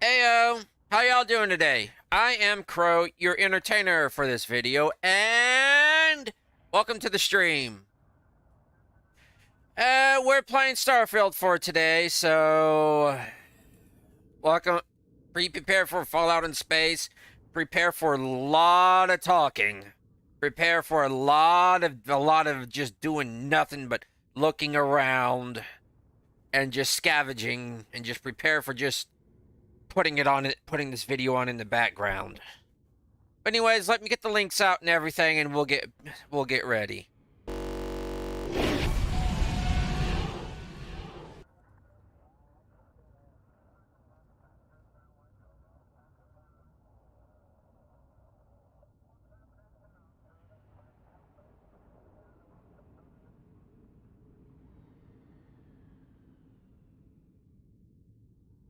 Heyo, how y'all doing today? I am Krow, your entertainer for this video, and welcome to the stream. We're playing Starfield for today, so welcome. Prepare for Fallout in space. Prepare for a lot of talking. Prepare for a lot of just doing nothing but looking around and just scavenging, and just prepare for just putting this video on in the background. But anyways, let me get the links out and everything, and we'll get ready.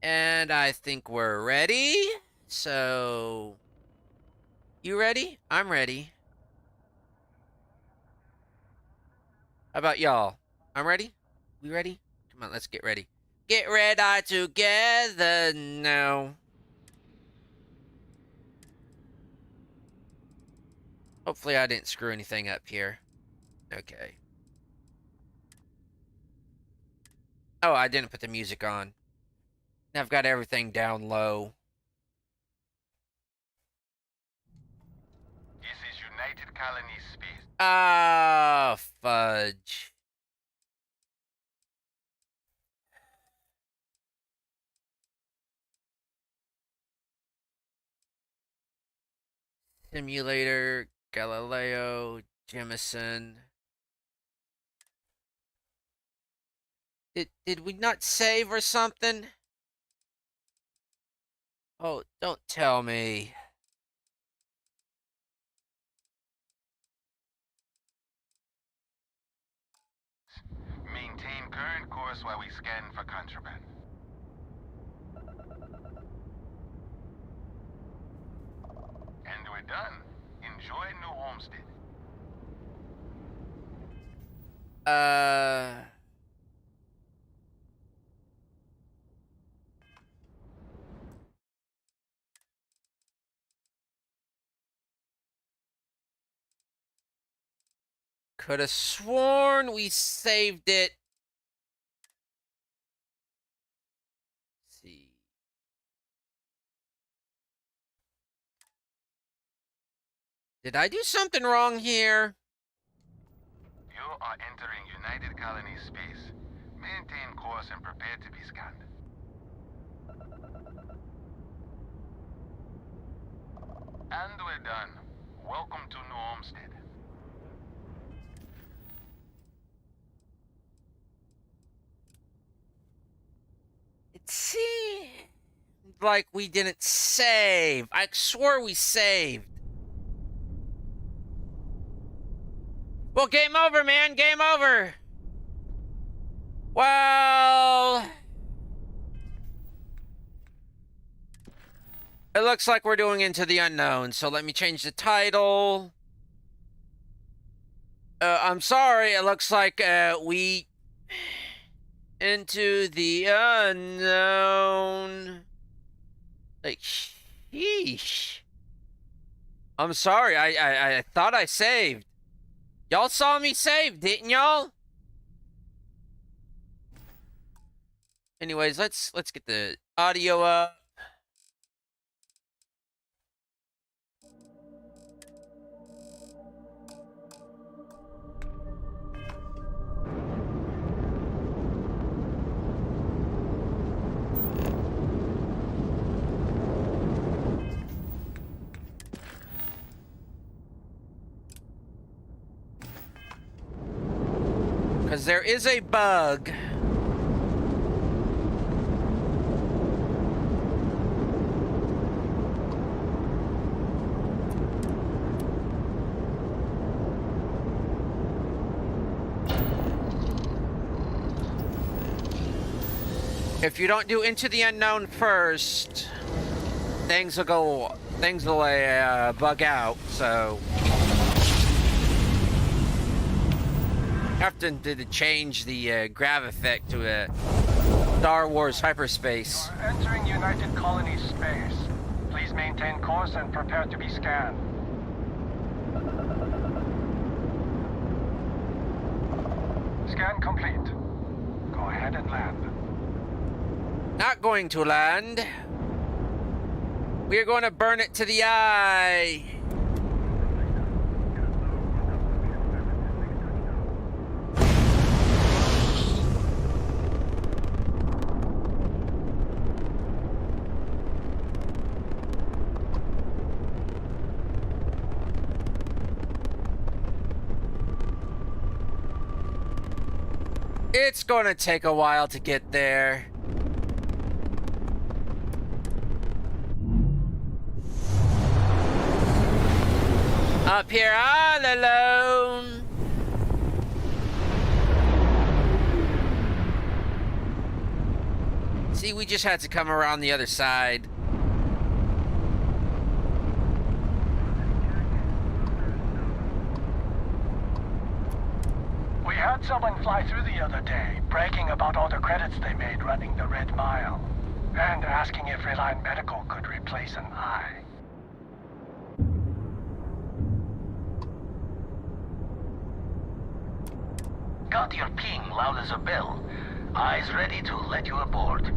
And I think we're ready. So, you ready? I'm ready. How about y'all? I'm ready? We ready? Come on, let's get ready. Get ready together now. Hopefully I didn't screw anything up here. Okay. Oh, I didn't put the music on. I've got everything down low. This is United Colony Space. Ah, fudge. Simulator, Galileo, Jemison. Did we not save or something? Oh, don't tell me. Maintain current course while we scan for contraband. And we're done. Enjoy New Homestead. Could have sworn we saved it. Let's see. Did I do something wrong here? You are entering United Colony Space. Maintain course and prepare to be scanned. And we're done. Welcome to New Homestead. It seemed like we didn't save. I swore we saved. Well, game over, man. Game over. Well, it looks like we're doing Into the Unknown, so let me change the title. I'm sorry, it looks like we Into the Unknown. Like, sheesh. I'm sorry, I thought I saved. Y'all saw me save, didn't y'all? Anyways, let's get the audio up. Because there is a bug. If you don't do Into the Unknown first, things will bug out, so have to change the grav effect to a Star Wars hyperspace. You're entering United Colonies space. Please maintain course and prepare to be scanned. Scan complete. Go ahead and land. Not going to land. We are going to burn it to the eye. It's gonna take a while to get there. Up here all alone. See, we just had to come around the other side. We had someone fly through the other day, bragging about all the credits they made running the Red Mile, and asking if Reliant Medical could replace an eye. Got your ping loud as a bell. Eyes ready to let you aboard.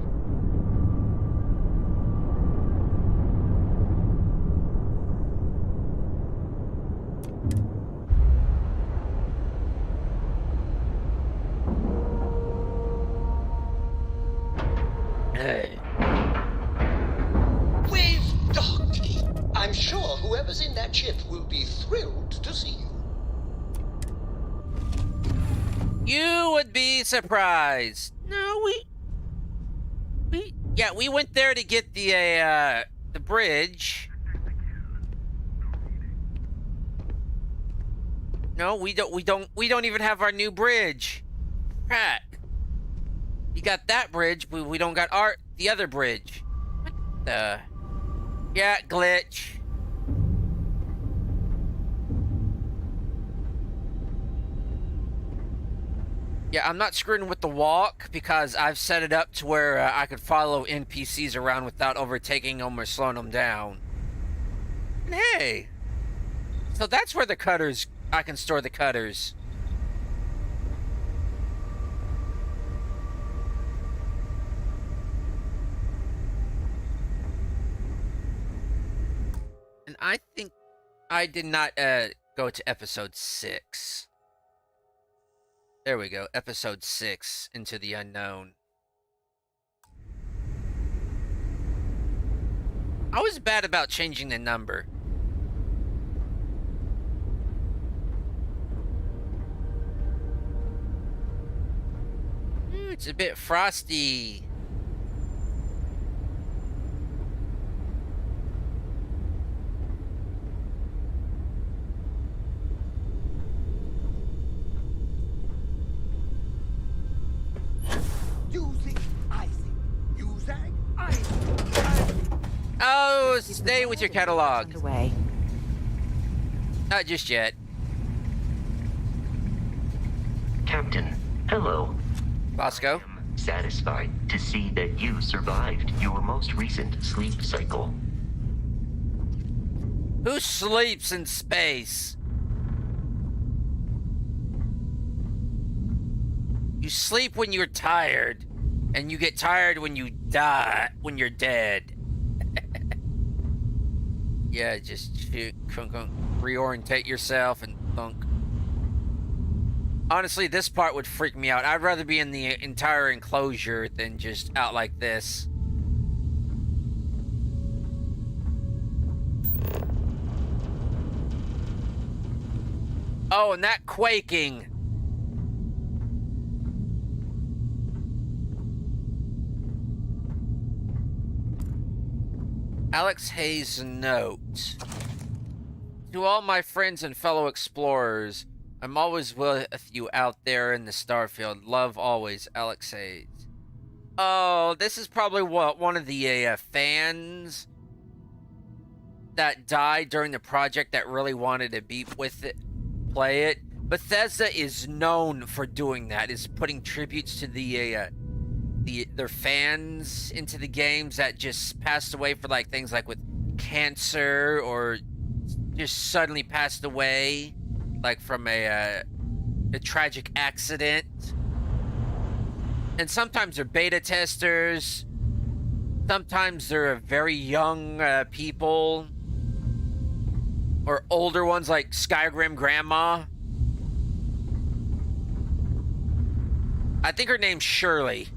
Hey. We've docked. I'm sure whoever's in that ship will be thrilled to see you. You would be surprised. No, we went there to get the bridge. No, we don't even have our new bridge. Crap. You got that bridge, but we don't got the other bridge. What the? Yeah, glitch. Yeah, I'm not screwing with the walk because I've set it up to where I could follow NPCs around without overtaking them or slowing them down. And hey, so that's where the cutters, I can store the cutters. And I think I did not go to episode 6. There we go, episode 6, Into the Unknown. I was bad about changing the number. It's a bit frosty. Oh, stay with your catalog. Underway. Not just yet. Captain, hello. Bosco? I'm satisfied to see that you survived your most recent sleep cycle. Who sleeps in space? You sleep when you're tired, and you get tired when you die, when you're dead. Yeah, just shoot, reorientate yourself and thunk. Honestly, this part would freak me out. I'd rather be in the entire enclosure than just out like this. Oh, and that quaking. Alex Hayes' note. To all my friends and fellow explorers, I'm always with you out there in the Starfield. Love always, Alex Hayes. Oh, this is probably what, one of the fans that died during the project that really wanted to be with it, play it. Bethesda is known for doing that, is putting tributes to the their fans into the games that just passed away for like things like with cancer or just suddenly passed away, like from a tragic accident. And sometimes they're beta testers. Sometimes they're very young people. Or older ones like Skyrim Grandma. I think her name's Shirley.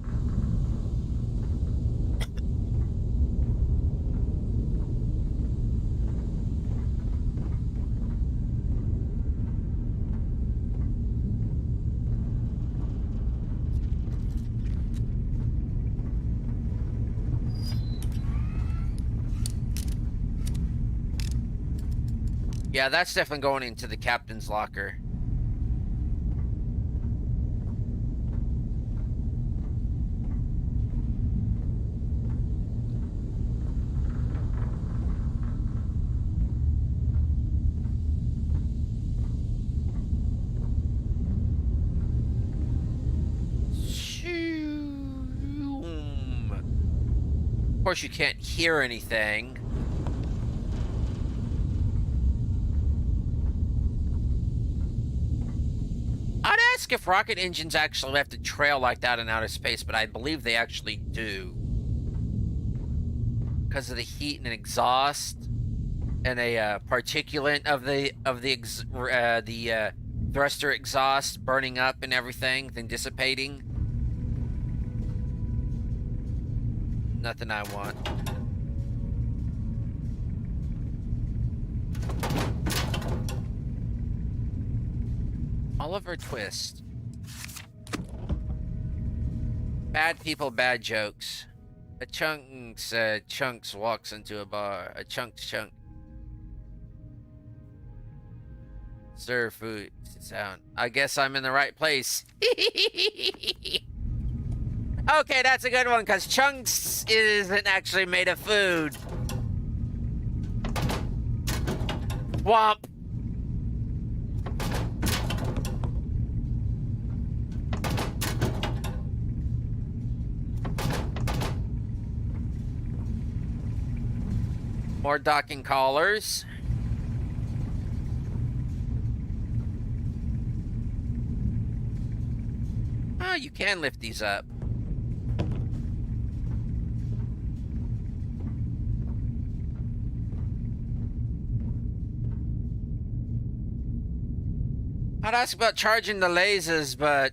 Yeah, that's definitely going into the captain's locker. Of course, you can't hear anything. I'd ask if rocket engines actually left a trail like that in outer space, but I believe they actually do. Because of the heat and exhaust and a particulate of the thruster exhaust burning up and everything, then dissipating. Nothing I want. Oliver Twist. Bad people, bad jokes. A Chunks walks into a bar. A chunk. Serve food. Sound. I guess I'm in the right place. Okay, that's a good one, because Chunks isn't actually made of food. Womp. More docking collars. Oh, you can lift these up. I'd ask about charging the lasers, but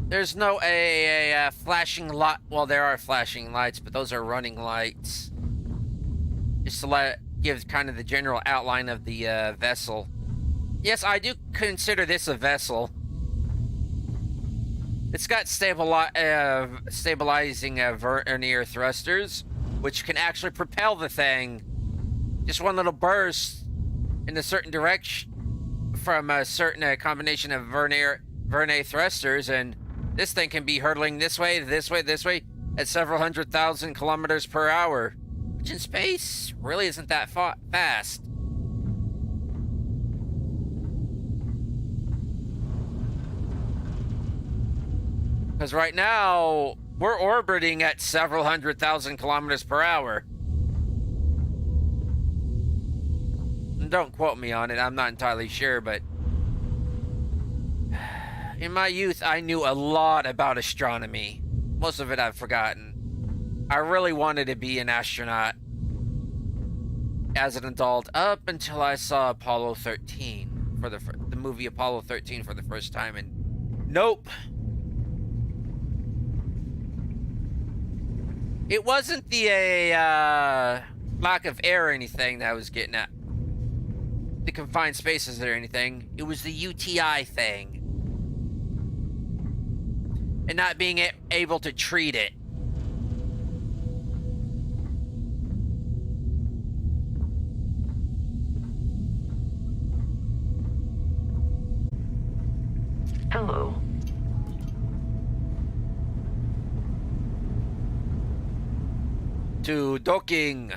there's no a flashing light. Well, there are flashing lights, but those are running lights. Just to give kind of the general outline of the vessel. Yes, I do consider this a vessel. It's got stabilizing vernier thrusters, which can actually propel the thing. Just one little burst in a certain direction from a certain combination of vernier thrusters, and this thing can be hurtling this way at several 100,000 kilometers per hour, which in space really isn't that fast. Because right now, we're orbiting at several 100,000 kilometers per hour. Don't quote me on it, I'm not entirely sure, but in my youth, I knew a lot about astronomy. Most of it I've forgotten. I really wanted to be an astronaut as an adult up until I saw Apollo 13 for the movie Apollo 13 for the first time, and nope. It wasn't the lack of air or anything that I was getting at. The confined spaces or anything. It was the UTI thing. And not being able to treat it. Hello. To docking.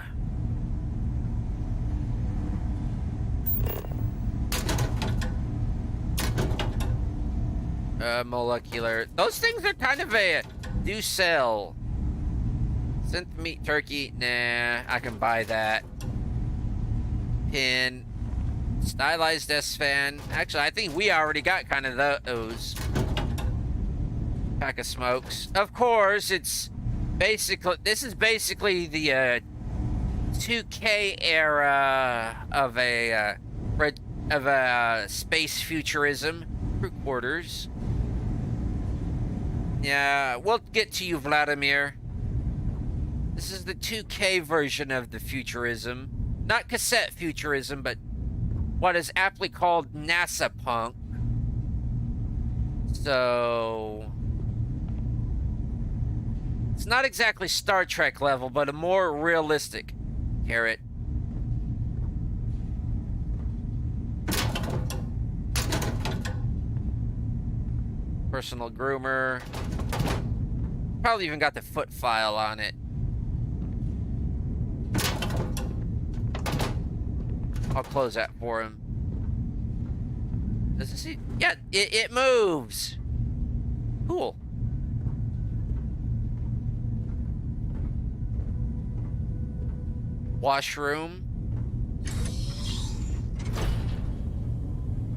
Molecular. Those things are kind of a do sell. Synth meat turkey. Nah, I can buy that. Pin. Stylized S-fan. Actually, I think we already got kind of those. Pack of smokes. Of course, it's basically... This is basically the 2K era of a space futurism. Crew quarters. Yeah, we'll get to you, Vladimir. This is the 2K version of the futurism. Not cassette futurism, but what is aptly called NASA punk. So... It's not exactly Star Trek level, but a more realistic carrot. Personal groomer. Probably even got the foot file on it. I'll close that for him. Does it see? Yeah, it moves. Cool. Washroom.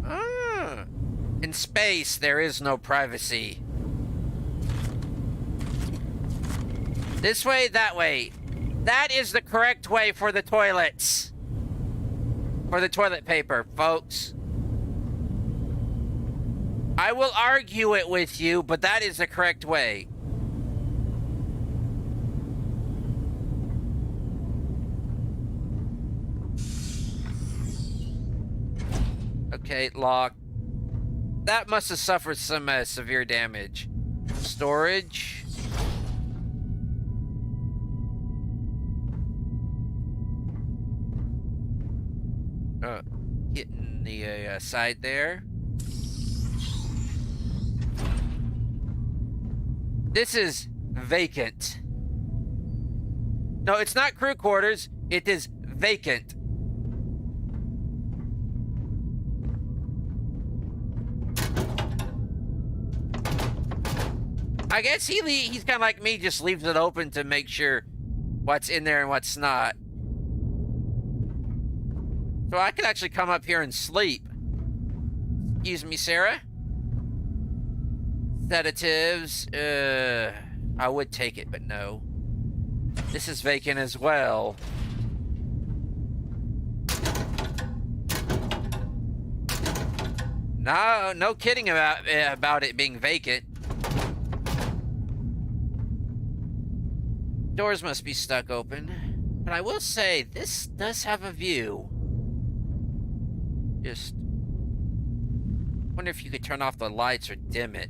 Ah. In space, there is no privacy. This way, that way. That is the correct way for the toilets. For the toilet paper, folks. I will argue it with you, but that is the correct way. Okay, lock. That must have suffered some severe damage. Storage. Hitting the side there. This is vacant. No, it's not crew quarters. It is vacant. I guess he's kind of like me, just leaves it open to make sure what's in there and what's not. So I could actually come up here and sleep. Excuse me, Sarah? Sedatives. I would take it, but no. This is vacant as well. No kidding about it being vacant. Doors must be stuck open. But I will say, this does have a view. Just wonder if you could turn off the lights or dim it.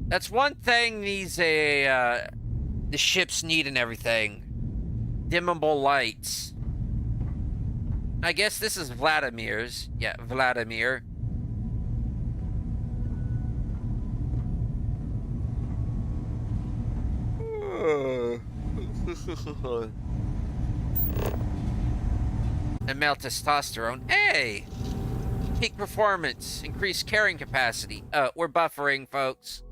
That's one thing these the ships need and everything. Dimmable lights. I guess this is Vladimir's. Yeah, Vladimir. And male testosterone. Hey! Peak performance. Increased carrying capacity. We're buffering, folks.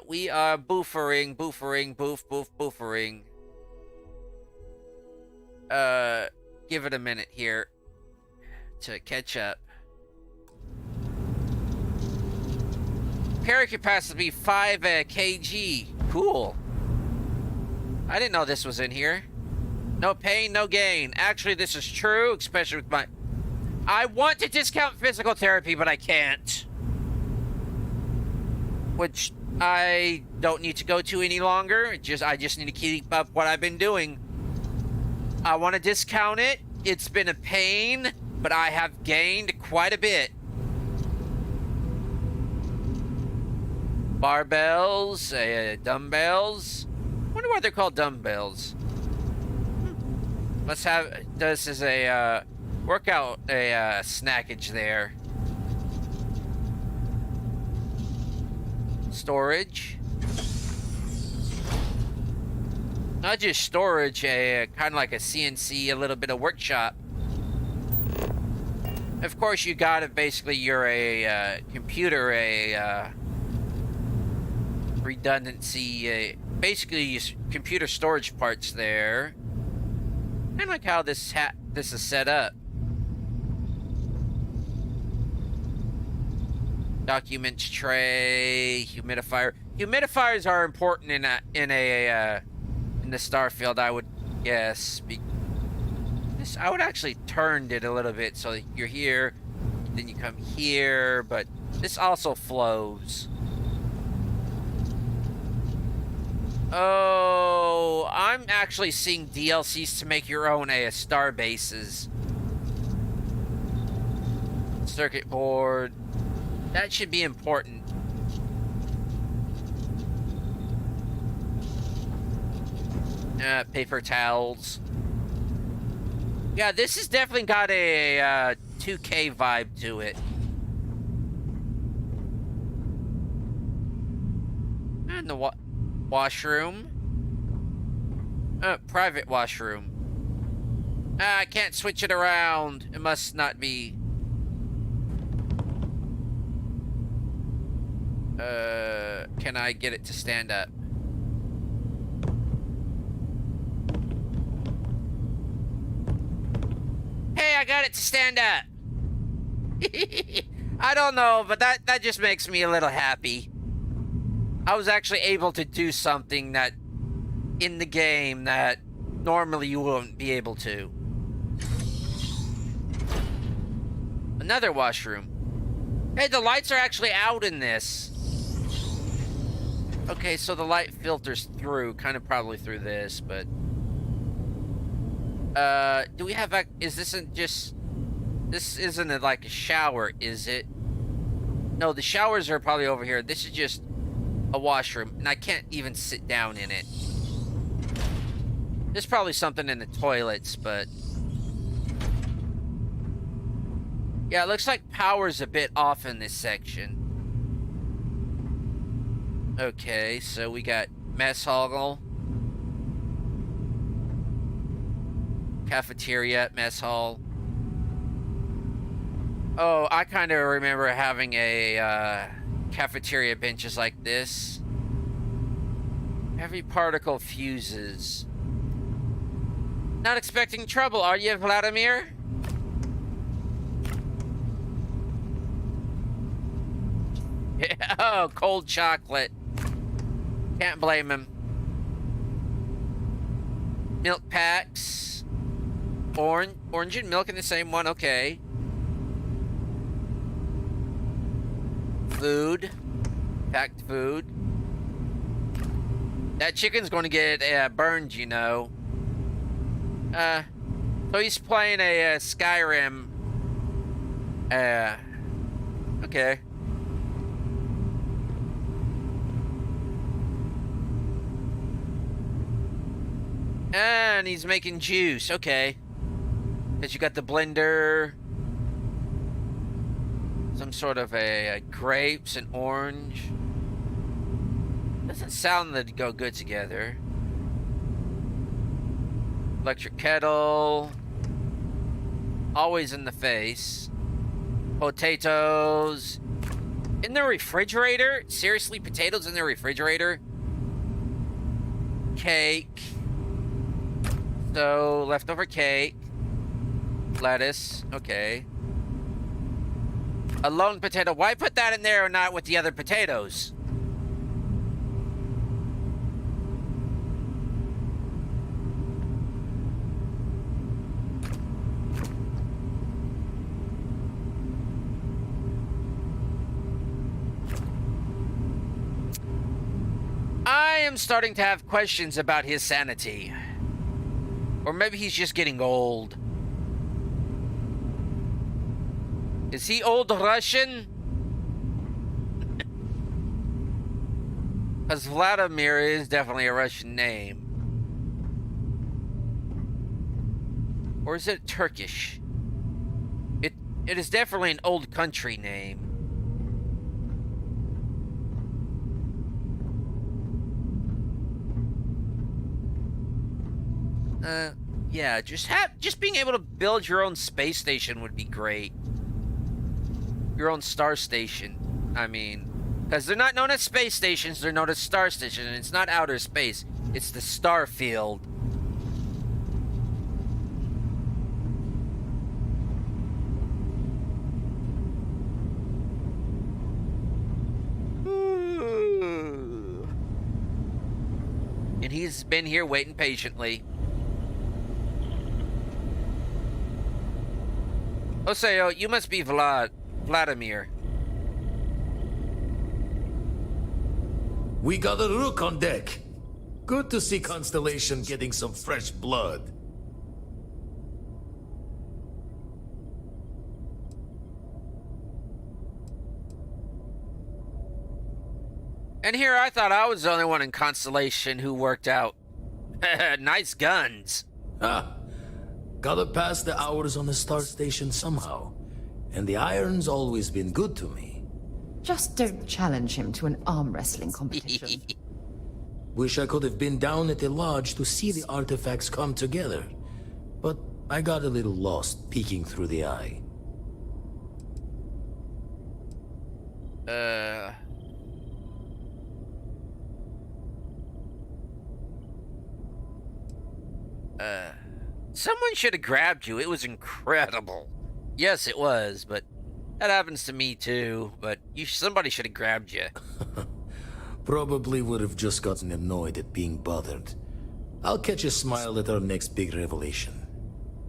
We are boofering, boofering. Give it a minute here to catch up. Carry capacity 5 kg. Cool. I didn't know this was in here. No pain, no gain. Actually, this is true, especially with my... I want to discount physical therapy, but I can't. Which I don't need to go to any longer. I just need to keep up what I've been doing. I want to discount it. It's been a pain, but I have gained quite a bit. Barbells, dumbbells. I wonder why they're called dumbbells. Let's have this as a workout, snackage there. Storage. Not just storage, kind of like a CNC, a little bit of workshop. Of course, you got it. Basically, you're a computer, redundancy. Basically, you computer storage parts there. Kind of like how this is set up. Documents tray, humidifier. Humidifiers are important in the Starfield, I would guess. I would actually turned it a little bit so that you're here, then you come here, but this also flows. Oh, I'm actually seeing DLCs to make your own star bases. Circuit board. That should be important. Paper towels. Yeah, this has definitely got a 2K vibe to it. And the washroom. Private washroom. I can't switch it around. It must not be... can I get it to stand up? Hey, I got it to stand up. I don't know, but that just makes me a little happy. I was actually able to do something that in the game that normally you wouldn't be able to. Another washroom. Hey, the lights are actually out in this. Okay, so the light filters through, kind of probably through this, but... do we have... This isn't like a shower, is it? No, the showers are probably over here. This is just a washroom, and I can't even sit down in it. There's probably something in the toilets, but... Yeah, it looks like power's a bit off in this section. Okay, so we got mess hall, cafeteria, mess hall. Oh, I kind of remember having a cafeteria benches like this. Heavy particle fuses. Not expecting trouble, are you, Vladimir? Yeah, oh, cold chocolate. Can't blame him. Milk packs. Orange and milk in the same one, okay. Food. Packed food. That chicken's going to get burned, you know. So he's playing a Skyrim. Okay. And he's making juice, okay. Because you got the blender. Some sort of a grapes and orange. Doesn't sound that go good together. Electric kettle. Always in the face. Potatoes. In the refrigerator? Seriously, potatoes in the refrigerator? Cake. So, leftover cake. Lettuce. Okay. A lone potato. Why put that in there or not with the other potatoes? I am starting to have questions about his sanity. Or maybe he's just getting old. Is he old Russian? Because Vladimir is definitely a Russian name. Or is it Turkish? It is definitely an old country name. Yeah, just being able to build your own space station would be great. your own star station. I mean, because they're not known as space stations, they're known as star stations, and it's not outer space, it's the Starfield. And he's been here waiting patiently. Oseo, you must be Vladimir. We got a rook on deck. Good to see Constellation getting some fresh blood. And here I thought I was the only one in Constellation who worked out. Nice guns. Ah, gotta pass the hours on the star station somehow. And the iron's always been good to me. Just don't challenge him to an arm wrestling competition. Wish I could have been down at the lodge to see the artifacts come together. But I got a little lost peeking through the eye. Someone should have grabbed you. It was incredible. Yes, it was, but that happens to me too. But somebody should have grabbed you. Probably would have just gotten annoyed at being bothered. I'll catch a smile at our next big revelation.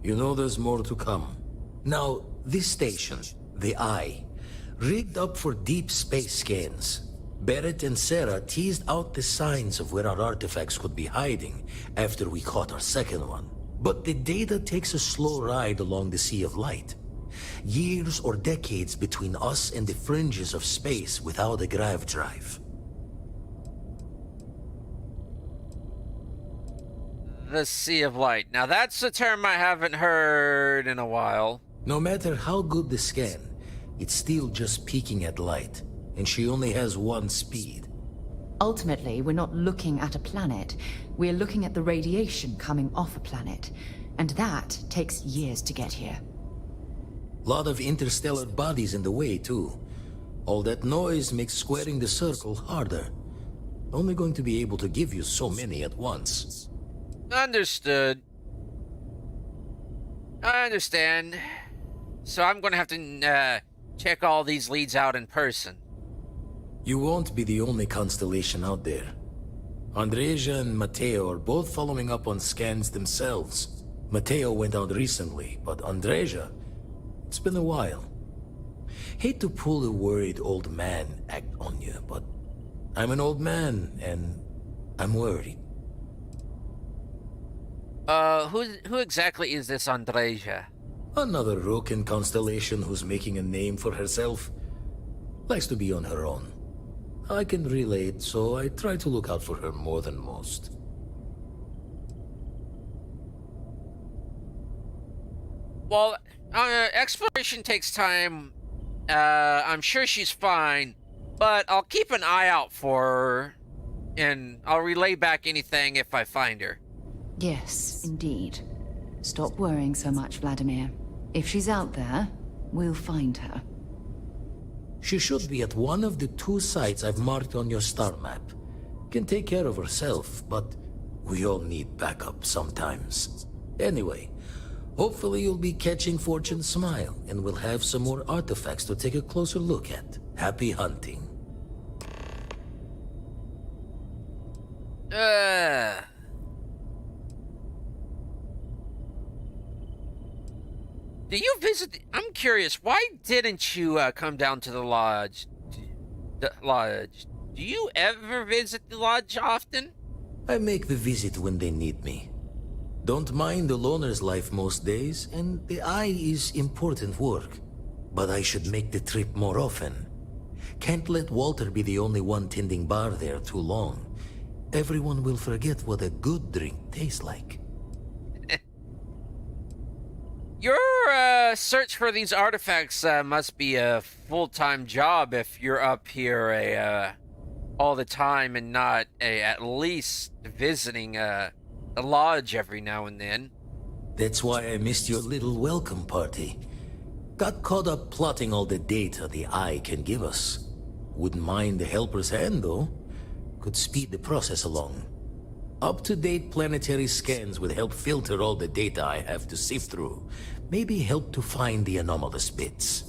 You know there's more to come. Now, this station, the Eye, rigged up for deep space scans. Barrett and Sarah teased out the signs of where our artifacts could be hiding after we caught our second one. But the data takes a slow ride along the Sea of Light. Years or decades between us and the fringes of space without a grav drive. The Sea of Light. Now that's a term I haven't heard in a while. No matter how good the scan, it's still just peeking at light, and she only has one speed. Ultimately, we're not looking at a planet. We're looking at the radiation coming off a planet. And that takes years to get here. Lot of interstellar bodies in the way, too. All that noise makes squaring the circle harder. Only going to be able to give you so many at once. Understood. I understand. So I'm going to have to check all these leads out in person. You won't be the only constellation out there. Andreja and Matteo are both following up on scans themselves. Matteo went out recently, but Andreja, it's been a while. Hate to pull a worried old man act on you, but I'm an old man, and I'm worried. Who exactly is this Andreja? Another rook in Constellation who's making a name for herself. Likes to be on her own. I can relate, so I try to look out for her more than most. Well, exploration takes time. I'm sure she's fine, but I'll keep an eye out for her, and I'll relay back anything if I find her. Yes, indeed. Stop worrying so much, Vladimir. If she's out there, we'll find her. She should be at one of the 2 sites I've marked on your star map. Can take care of herself, but we all need backup sometimes. Anyway, hopefully you'll be catching Fortune's smile, and we'll have some more artifacts to take a closer look at. Happy hunting. Do you visit? I'm curious. Why didn't you come down to the lodge? Do you ever visit the lodge often? I make the visit when they need me. Don't mind the loner's life most days, and the Eye is important work. But I should make the trip more often. Can't let Walter be the only one tending bar there too long. Everyone will forget what a good drink tastes like. Your search for these artifacts must be a full-time job if you're up here all the time and not at least visiting a lodge every now and then. That's why I missed your little welcome party. Got caught up plotting all the data the Eye can give us. Wouldn't mind the helper's hand, though. Could speed the process along. Up-to-date planetary scans would help filter all the data I have to sift through. Maybe help to find the anomalous bits.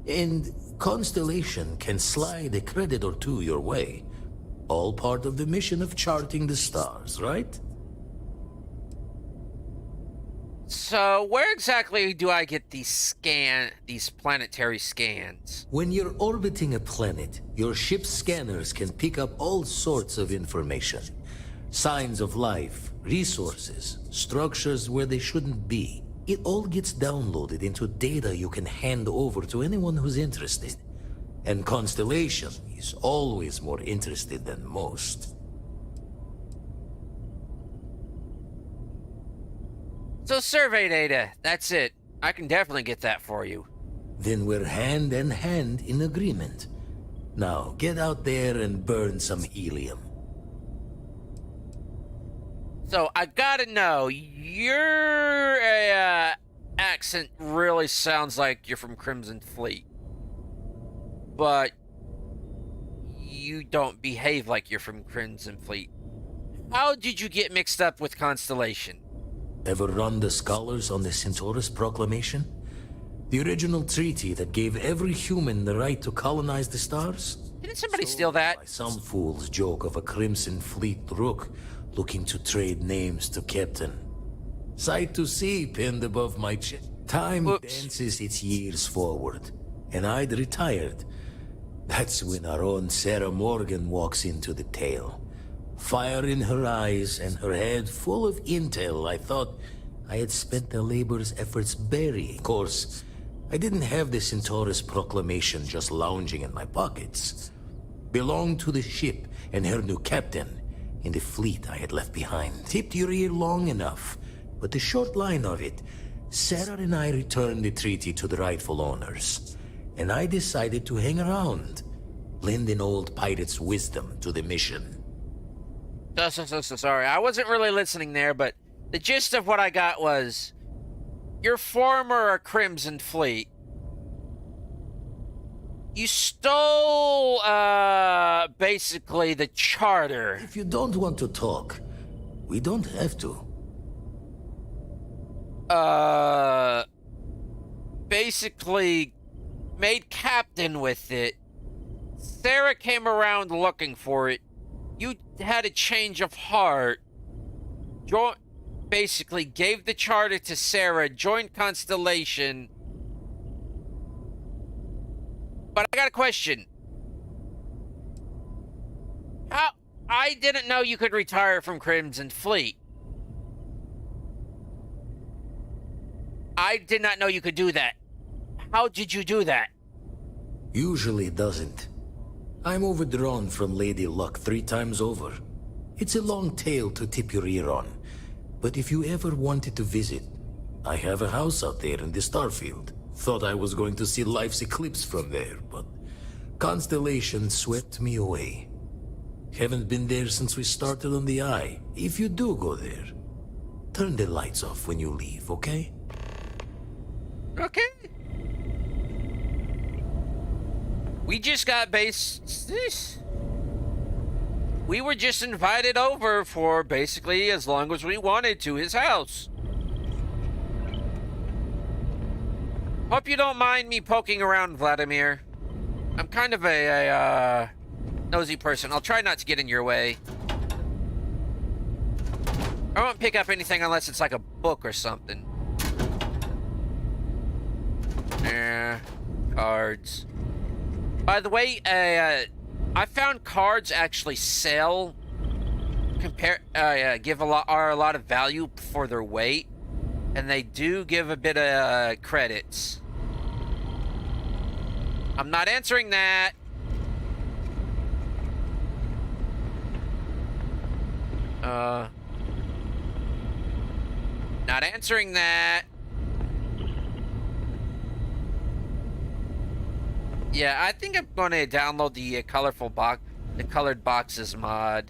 And Constellation can slide a credit or two your way. All part of the mission of charting the stars, right? So, where exactly do I get these planetary scans? When you're orbiting a planet, your ship's scanners can pick up all sorts of information. Signs of life, resources, structures where they shouldn't be. It all gets downloaded into data you can hand over to anyone who's interested. And Constellation is always more interested than most. So survey data, that's it. I can definitely get that for you. Then we're hand in hand in agreement. Now, get out there and burn some helium. So, I gotta know, your accent really sounds like you're from Crimson Fleet. But you don't behave like you're from Crimson Fleet. How did you get mixed up with Constellation? Ever run the scholars on the Centaurus Proclamation? The original treaty that gave every human the right to colonize the stars? Didn't somebody steal that? By some fool's joke of a Crimson Fleet rook looking to trade names to Captain. Sight to see pinned above my chin. Time dances its years forward, and I'd retired. That's when our own Sarah Morgan walks into the tale. Fire in her eyes and her head full of intel I thought I had spent the labor's efforts burying. Of course, I didn't have the Centaurus Proclamation just lounging in my pockets. Belonged to the ship and her new captain in the fleet I had left behind. Tipped your ear long enough, but the short line of it, Sarah and I returned the treaty to the rightful owners, and I decided to hang around, lend an old pirate's wisdom to the mission. So sorry. I wasn't really listening there, but the gist of what I got was you're former Crimson Fleet. You stole, basically the charter. If you don't want to talk, we don't have to. Basically made captain with it. Sarah came around looking for it. You had a change of heart. Basically gave the charter to Sarah, joined Constellation. But I got a question. How? I didn't know you could retire from Crimson Fleet. I did not know you could do that. How did you do that? Usually it doesn't. I'm overdrawn from Lady Luck 3 times over. It's a long tale to tip your ear on. But if you ever wanted to visit, I have a house out there in the Starfield. Thought I was going to see life's eclipse from there, but Constellation swept me away. Haven't been there since we started on the Eye. If you do go there, turn the lights off when you leave, okay? Okay. We just got we were just invited over for basically as long as we wanted to his house. Hope you don't mind me poking around, Vladimir. I'm kind of a nosy person. I'll try not to get in your way. I won't pick up anything unless it's like a book or something. Cards. By the way, I found cards actually sell, give a lot of value for their weight, and they do give a bit of credits. I'm not answering that. Not answering that. Yeah, I think I'm going to download the colored boxes mod.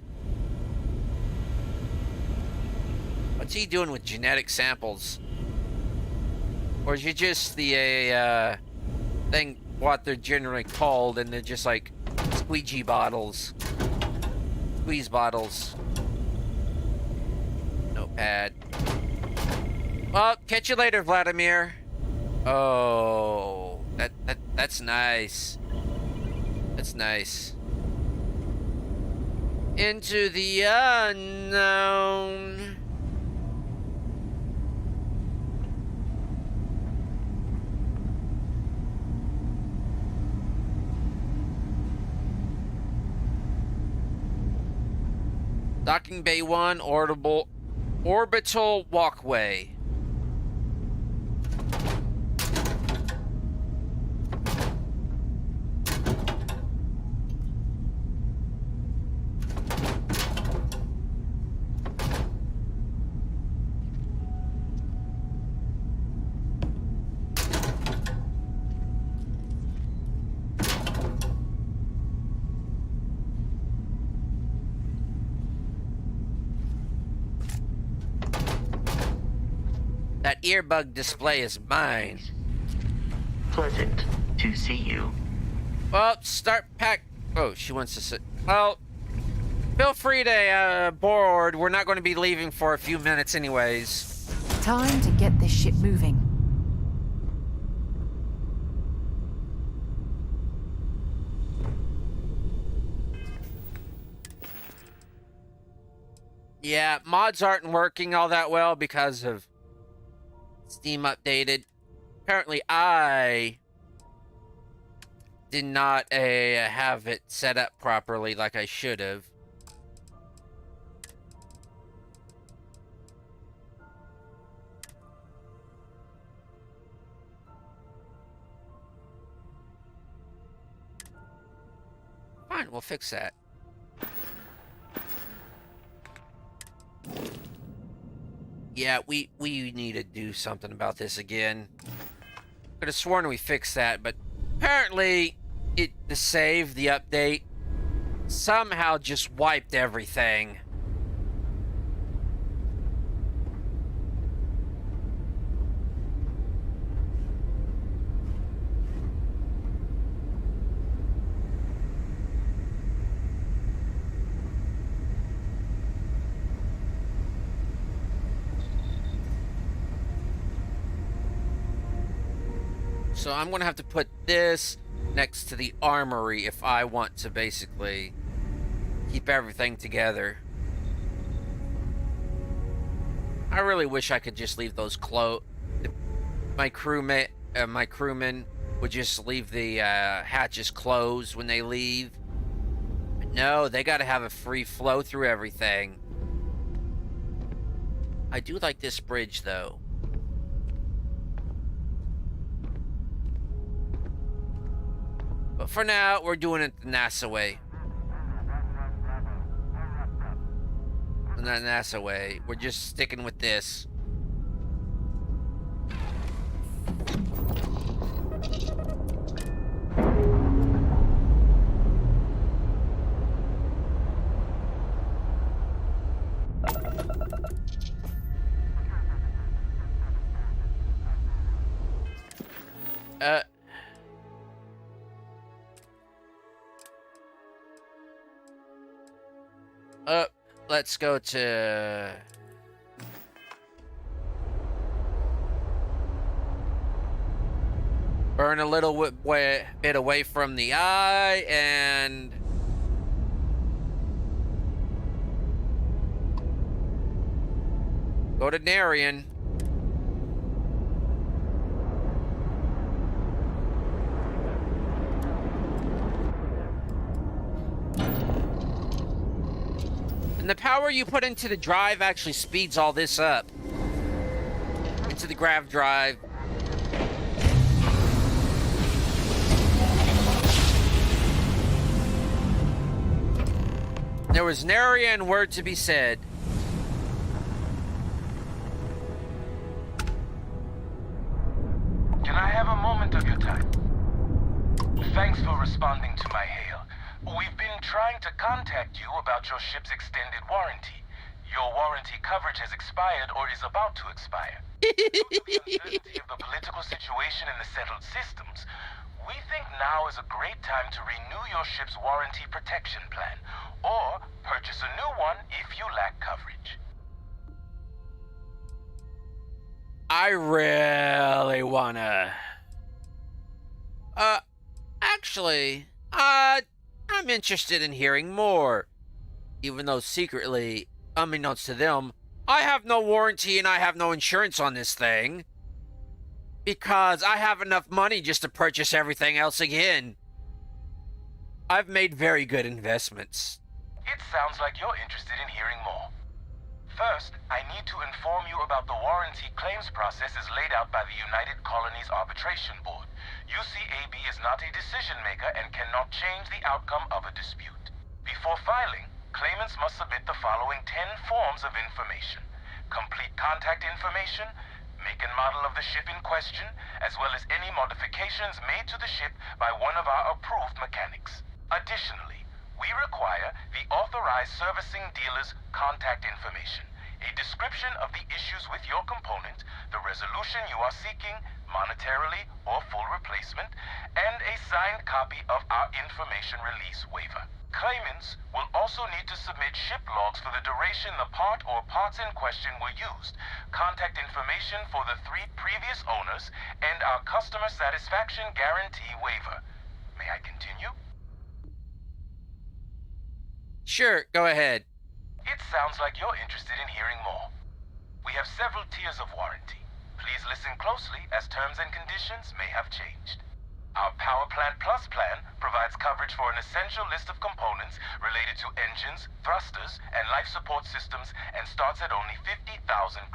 What's he doing with genetic samples? Or is it just the thing what they're generally called, and they're just like squeegee bottles. Squeeze bottles. Notepad. Well, catch you later, Vladimir. Oh, that's nice. That's nice. Into the unknown. Docking Bay 1, orbital walkway. That earbug display is mine. Pleasant to see you. Well, start pack. Oh, she wants to sit. Well, feel free to board. We're not going to be leaving for a few minutes, anyways. Time to get this ship moving. Yeah, mods aren't working all that well because of Steam updated. Apparently, I did not have it set up properly like I should have. Fine, we'll fix that. Yeah, we need to do something about this again. Could have sworn we fixed that, but apparently the save, the update, somehow just wiped everything. So I'm gonna have to put this next to the armory if I want to basically keep everything together. I really wish I could just leave those my crewmen would just leave the hatches closed when they leave. But no, they gotta have a free flow through everything. I do like this bridge though. But for now, we're doing it the NASA way. The NASA way. We're just sticking with this. Let's go to... burn a little bit away from the eye, and... go to Narian. And the power you put into the drive actually speeds all this up. Into the grav drive. There was nary a word to be said. Can I have a moment of your time? Thanks for responding to my hail. We've been trying to contact you about your ship's extended warranty. Your warranty coverage has expired or is about to expire. Due to the uncertainty of the political situation in the settled systems, We think now is a great time to renew your ship's warranty protection plan, or purchase a new one if you lack coverage. I really wanna... Actually, I'm interested in hearing more. Even though secretly, unbeknownst to them, I have no warranty and I have no insurance on this thing. Because I have enough money just to purchase everything else again. I've made very good investments. It sounds like you're interested in hearing more. First, I need to inform you about the warranty claims process as laid out by the United Colonies Arbitration Board. UCAB is not a decision maker and cannot change the outcome of a dispute. Before filing, claimants must submit the following 10 forms of information: complete contact information, make and model of the ship in question, as well as any modifications made to the ship by one of our approved mechanics. Additionally, we require the authorized servicing dealer's contact information, a description of the issues with your component, the resolution you are seeking, monetarily or full replacement, and a signed copy of our information release waiver. Claimants will also need to submit ship logs for the duration the part or parts in question were used, contact information for the 3 previous owners, and our customer satisfaction guarantee waiver. May I continue? Sure, go ahead. It sounds like you're interested in hearing more. We have several tiers of warranty. Please listen closely as terms and conditions may have changed. Our Power Plant Plus plan provides coverage for an essential list of components related to engines, thrusters, and life support systems and starts at only 50,000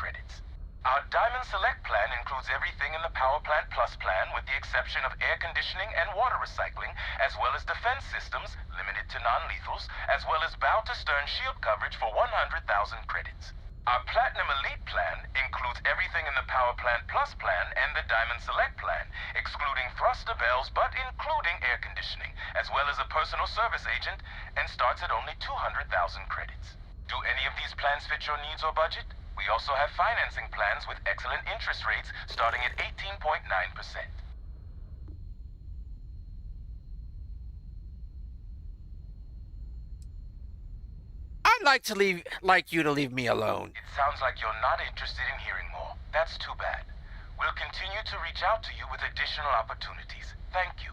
credits. Our Diamond Select plan includes everything in the Power Plant Plus plan with the exception of air conditioning and water recycling, as well as defense systems, limited to non-lethals, as well as bow-to-stern shield coverage for 100,000 credits. Our Platinum Elite plan includes everything in the Power Plant Plus plan and the Diamond Select plan, excluding thruster bells but including air conditioning, as well as a personal service agent, and starts at only 200,000 credits. Do any of these plans fit your needs or budget? We also have financing plans with excellent interest rates starting at 18.9%. I'd like you to leave me alone. It sounds like you're not interested in hearing more. That's too bad. We'll continue to reach out to you with additional opportunities. Thank you.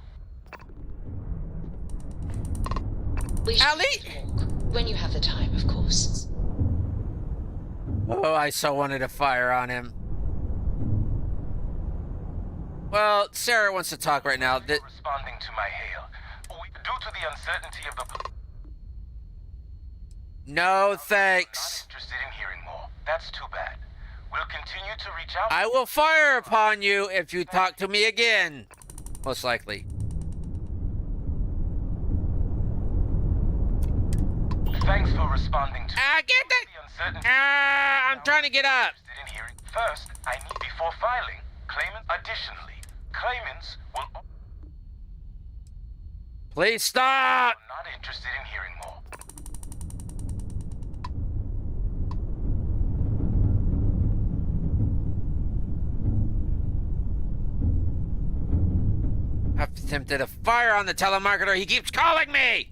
We should Ali? talk when you have the time, of course. Oh, I so wanted to fire on him. Well, Sarah wants to talk right now. Responding to my hail. Due to the uncertainty of the... No, Not thanks. interested in hearing more. That's too bad. We'll continue to reach out... I will fire upon you if you talk to me again. Most likely. Thanks for responding to... Get that! the uncertainty... I'm trying to get up. Interested in hearing... First, I need... Before filing, claimants... Additionally, claimants will... Please stop! Not interested in hearing more. I've attempted to fire on the telemarketer. He keeps calling me!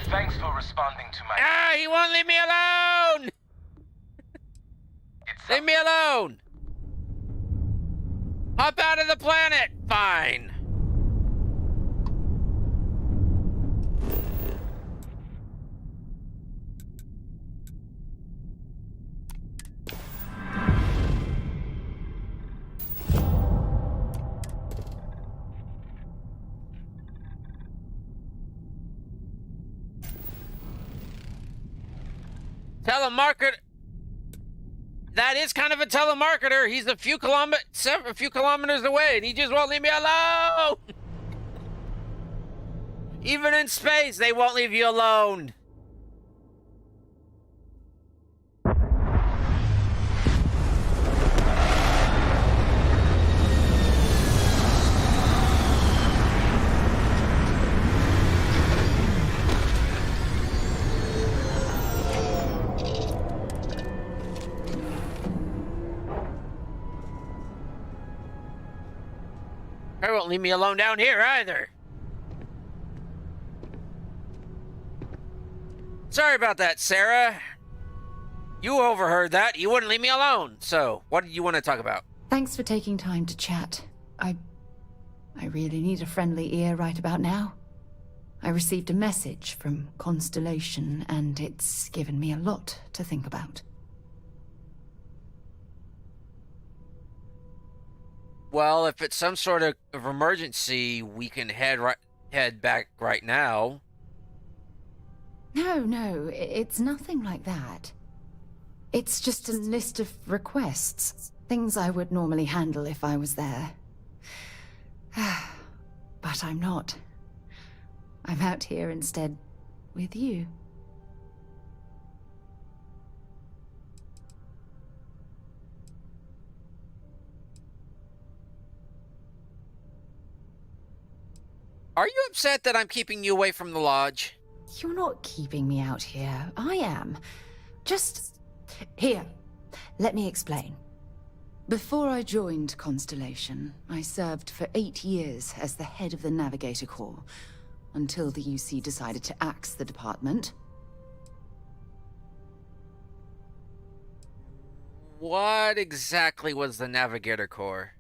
Thanks for responding to my... He won't leave me alone! Leave me alone! Hop out of the planet! Fine. Telemarketer. That is kind of a telemarketer. He's a few kilometers away, and he just won't leave me alone. Even in space, they won't leave you alone. won't leave me alone down here either. Sorry about that, Sarah. You overheard that. You wouldn't leave me alone. So, what did you want to talk about? Thanks for taking time to chat. I really need a friendly ear right about now. I received a message from Constellation, and it's given me a lot to think about. Well, if it's some sort of emergency, we can head back right now. No, it's nothing like that. It's just a list of requests. Things I would normally handle if I was there. But I'm not. I'm out here instead with you. Are you upset that I'm keeping you away from the lodge? You're not keeping me out here. I am. Just... Here. Let me explain. Before I joined Constellation, I served for 8 years as the head of the Navigator Corps, until the UC decided to axe the department. What exactly was the Navigator Corps?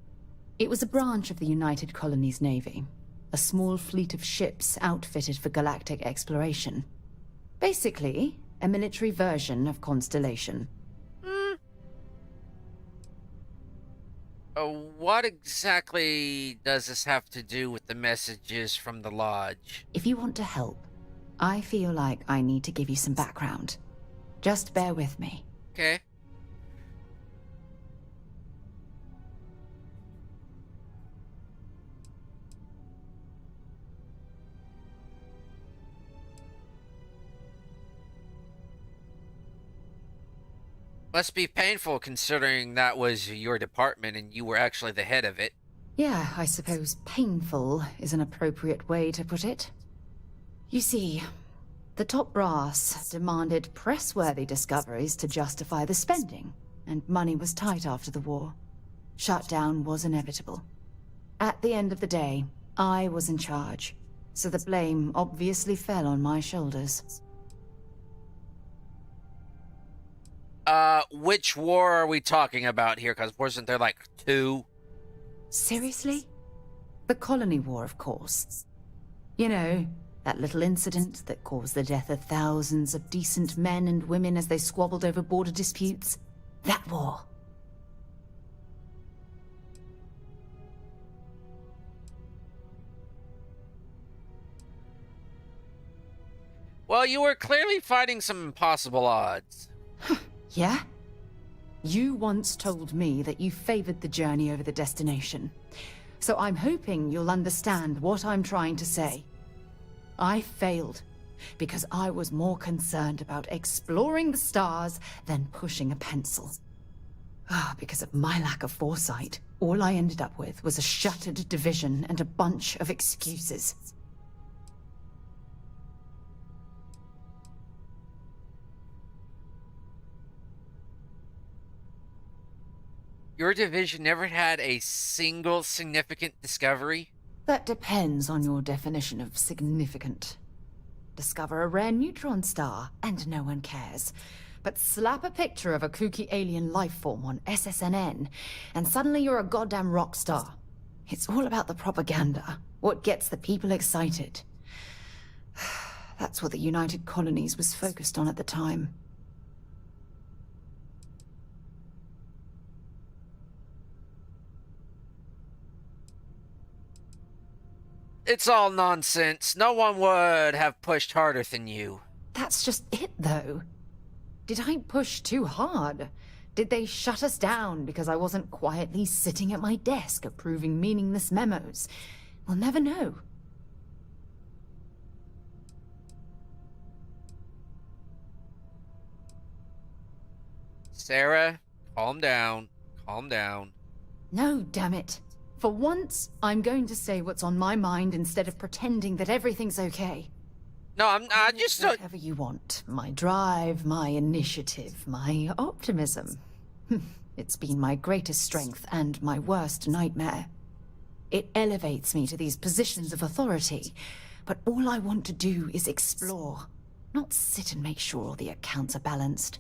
It was a branch of the United Colonies Navy, a small fleet of ships outfitted for galactic exploration. Basically, a military version of Constellation. What exactly does this have to do with the messages from the lodge? If you want to help, I feel like I need to give you some background. Just bear with me. Okay. Must be painful considering that was your department and you were actually the head of it. Yeah, I suppose painful is an appropriate way to put it. You see, the top brass demanded press-worthy discoveries to justify the spending, and money was tight after the war. Shutdown was inevitable. At the end of the day, I was in charge, so the blame obviously fell on my shoulders. Which war are we talking about here? Because wasn't there like 2? Seriously? The Colony War, of course. You know, that little incident that caused the death of thousands of decent men and women as they squabbled over border disputes? That war. Well, you were clearly fighting some impossible odds. Yeah? You once told me that you favored the journey over the destination. So I'm hoping you'll understand what I'm trying to say. I failed because I was more concerned about exploring the stars than pushing a pencil. Because of my lack of foresight, all I ended up with was a shattered division and a bunch of excuses. Your division never had a single significant discovery? That depends on your definition of significant. Discover a rare neutron star, and no one cares. But slap a picture of a kooky alien life form on SSNN, and suddenly you're a goddamn rock star. It's all about the propaganda, what gets the people excited. That's what the United Colonies was focused on at the time. It's all nonsense. No one would have pushed harder than you. That's just it, though. Did I push too hard? Did they shut us down because I wasn't quietly sitting at my desk approving meaningless memos? We'll never know. Sarah, calm down. Calm down. No, damn it. For once, I'm going to say what's on my mind instead of pretending that everything's okay. No, I just don't... Whatever you want. My drive, my initiative, my optimism. It's been my greatest strength and my worst nightmare. It elevates me to these positions of authority. But all I want to do is explore, not sit and make sure all the accounts are balanced.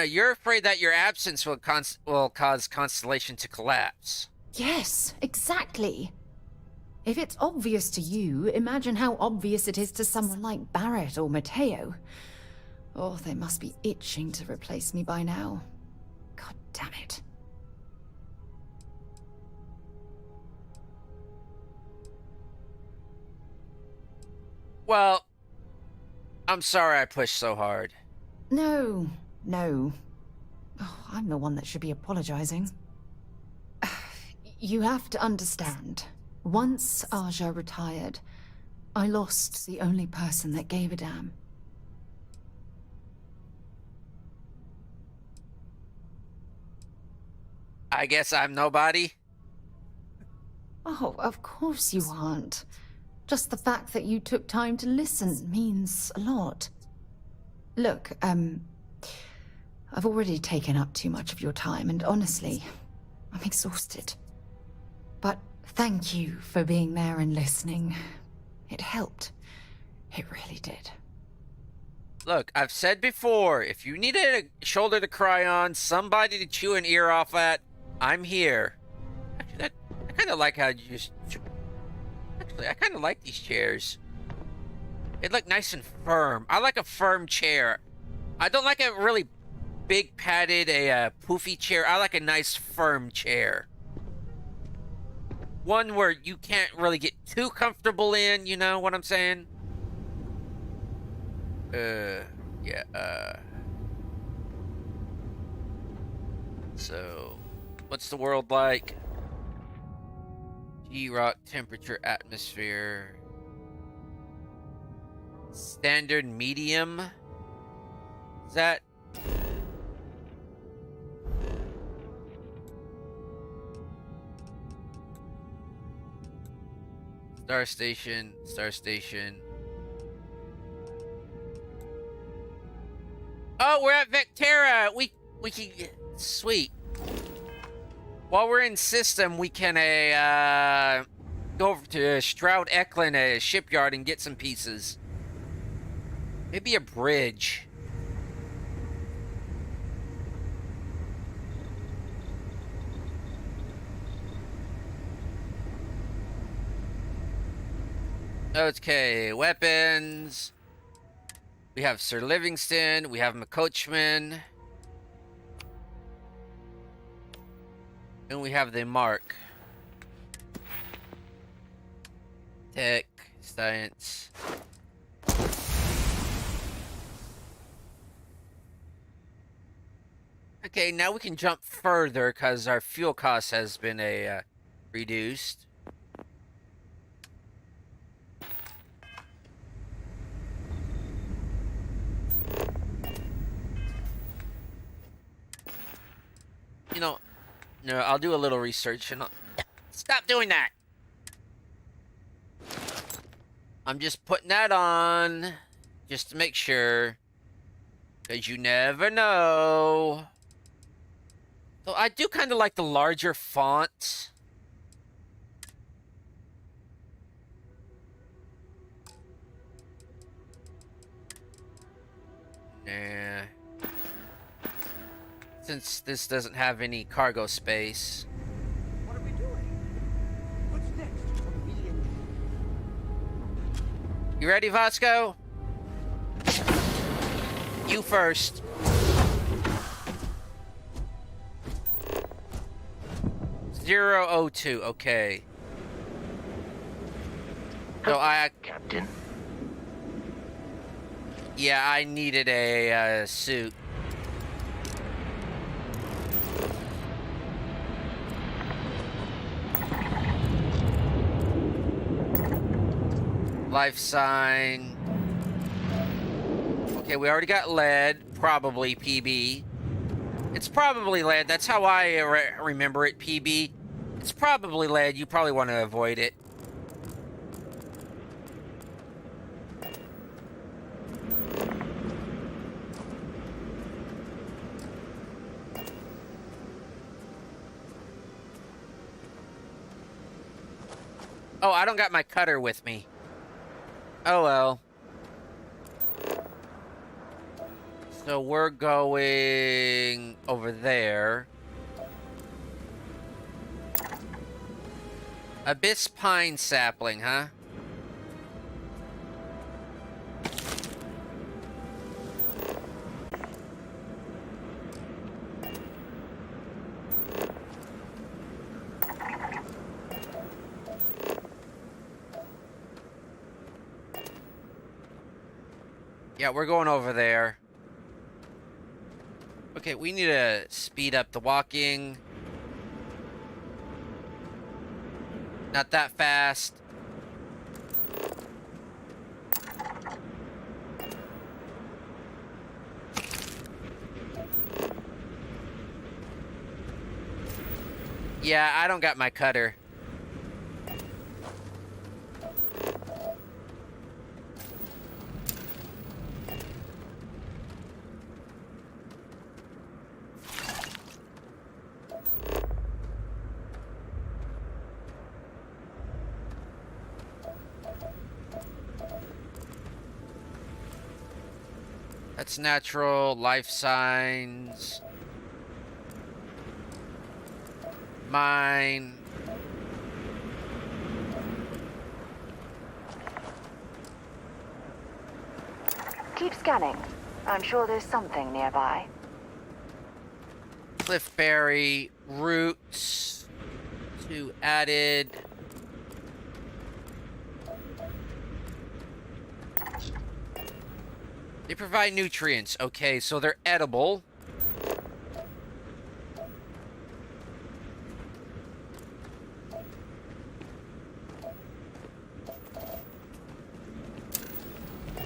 You're afraid that your absence will cause Constellation to collapse. Yes, exactly. If it's obvious to you, imagine how obvious it is to someone like Barrett or Mateo. Oh, they must be itching to replace me by now. God damn it. Well, I'm sorry I pushed so hard. No. Oh, I'm the one that should be apologizing. You have to understand. Once Aja retired, I lost the only person that gave a damn. I guess I'm nobody? Oh, of course you aren't. Just the fact that you took time to listen means a lot. Look, I've already taken up too much of your time, and honestly, I'm exhausted. But thank you for being there and listening. It helped. It really did. Look, I've said before, if you needed a shoulder to cry on, somebody to chew an ear off at, I'm here. Actually, I kind of like how you just... Actually, I kind of like these chairs. They look nice and firm. I like a firm chair. I don't like a really big padded, poofy chair. I like a nice firm chair. One where you can't really get too comfortable in, you know what I'm saying? So, what's the world like? G-rock, temperature, atmosphere. Standard, medium? Is that... Star Station. Oh, we're at Vectera! We can... Sweet. While we're in system, we can, go over to Stroud Eklund, a shipyard, and get some pieces. Maybe a bridge. Okay, weapons. We have Sir Livingston. We have McCoachman. And we have the Mark. Tech, science. Okay, now we can jump further because our fuel cost has been reduced. You know, no, I'll do a little research and I'll... Stop doing that! I'm just putting that on just to make sure. Because you never know. So I do kind of like the larger font. Nah. Since this doesn't have any cargo space. What are we doing? What's next for me and You ready, Vasco? You first. .002, okay. So Captain. Yeah, I needed a suit. Life sign. Okay, we already got lead. Probably PB. It's probably lead. That's how I remember it, PB. It's probably lead. You probably want to avoid it. Oh, I don't got my cutter with me. Oh well. So we're going over there. Abyss pine sapling, huh? Yeah, we're going over there. Okay, we need to speed up the walking. Not that fast. Yeah, I don't got my cutter. That's natural, life signs. Mine. Keep scanning. I'm sure there's something nearby. Cliffberry, roots. 2 added. They provide nutrients. Okay, so they're edible.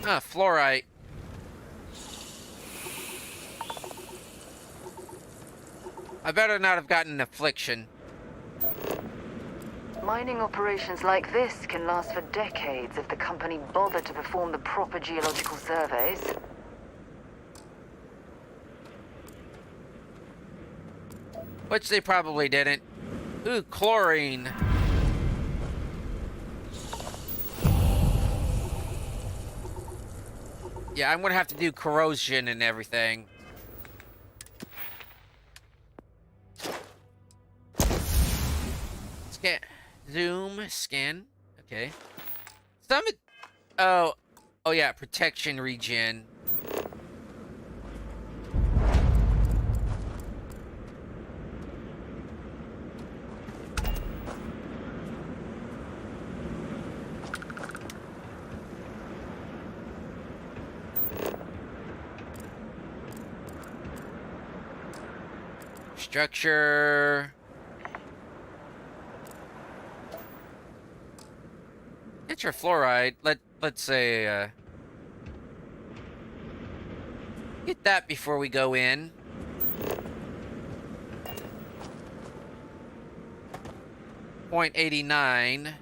Ah, fluorite. I better not have gotten an affliction. Mining operations like this can last for decades if the company bothered to perform the proper geological surveys. Which they probably didn't. Ooh, chlorine. Yeah, I'm gonna have to do corrosion and everything. Scan. Zoom. Scan. Okay. Some... Oh. Oh, yeah. Protection regen. Structure. Get your fluoride. Let's say get that before we go in. .89.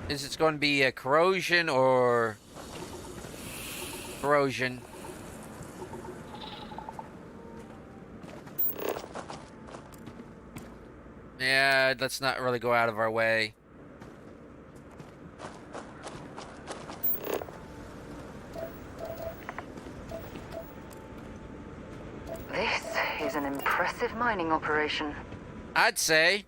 Is it going to be a corrosion or corrosion? Yeah, let's not really go out of our way. This is an impressive mining operation. I'd say.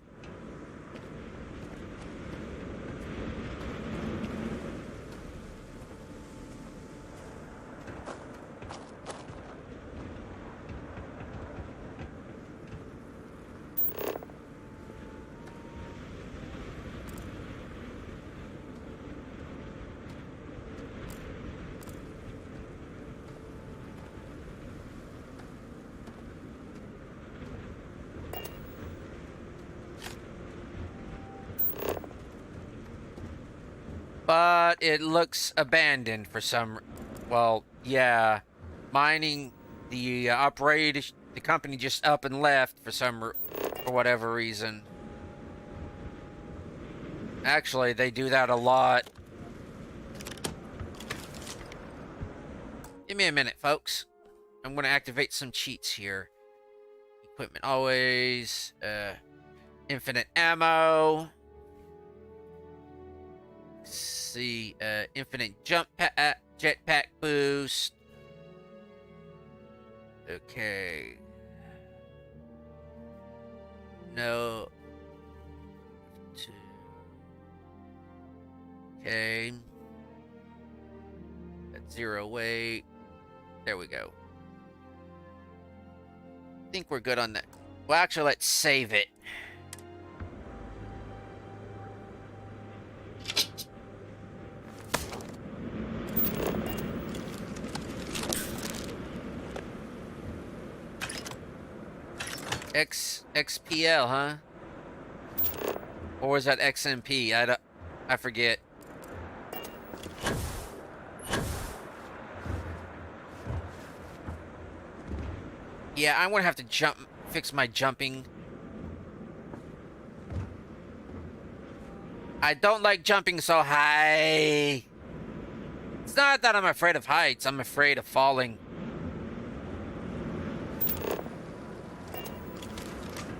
But it looks abandoned for some... Well, yeah. Mining, the the company just up and left for whatever reason. Actually, they do that a lot. Give me a minute, folks. I'm gonna activate some cheats here. Equipment always. Infinite ammo. Let's see. Infinite jetpack boost. Okay. No. Okay. At 0 weight. There we go. I think we're good on that. Well, actually, let's save it. XPL, huh? Or was that XMP? I forget. Yeah, I'm gonna have to fix my jumping. I don't like jumping so high. It's not that I'm afraid of heights, I'm afraid of falling.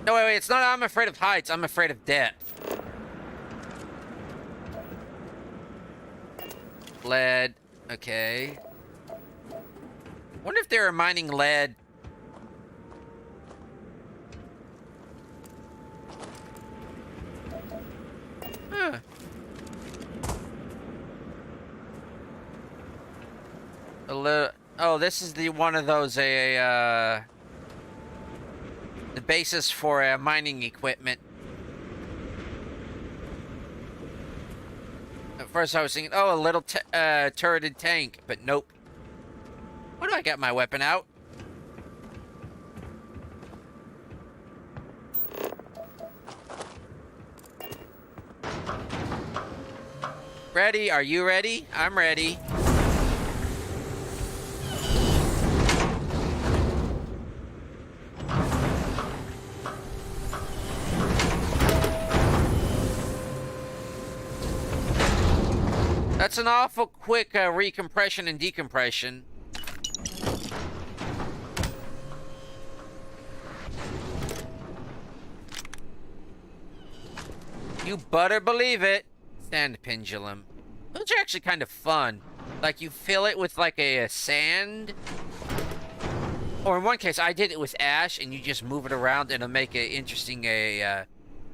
No, wait, it's not I'm afraid of heights, I'm afraid of depth. Lead, okay. Wonder if they were mining lead. Huh. Oh, this is the one of those the basis for mining equipment. At first I was thinking, oh, a little turreted tank, but nope. Why do I get my weapon out? Ready? Are you ready? I'm ready. That's an awful quick recompression and decompression. You better believe it. Sand pendulum. Those are actually kind of fun. Like, you fill it with, like, a sand. Or in one case, I did it with ash, and you just move it around, and it'll make interesting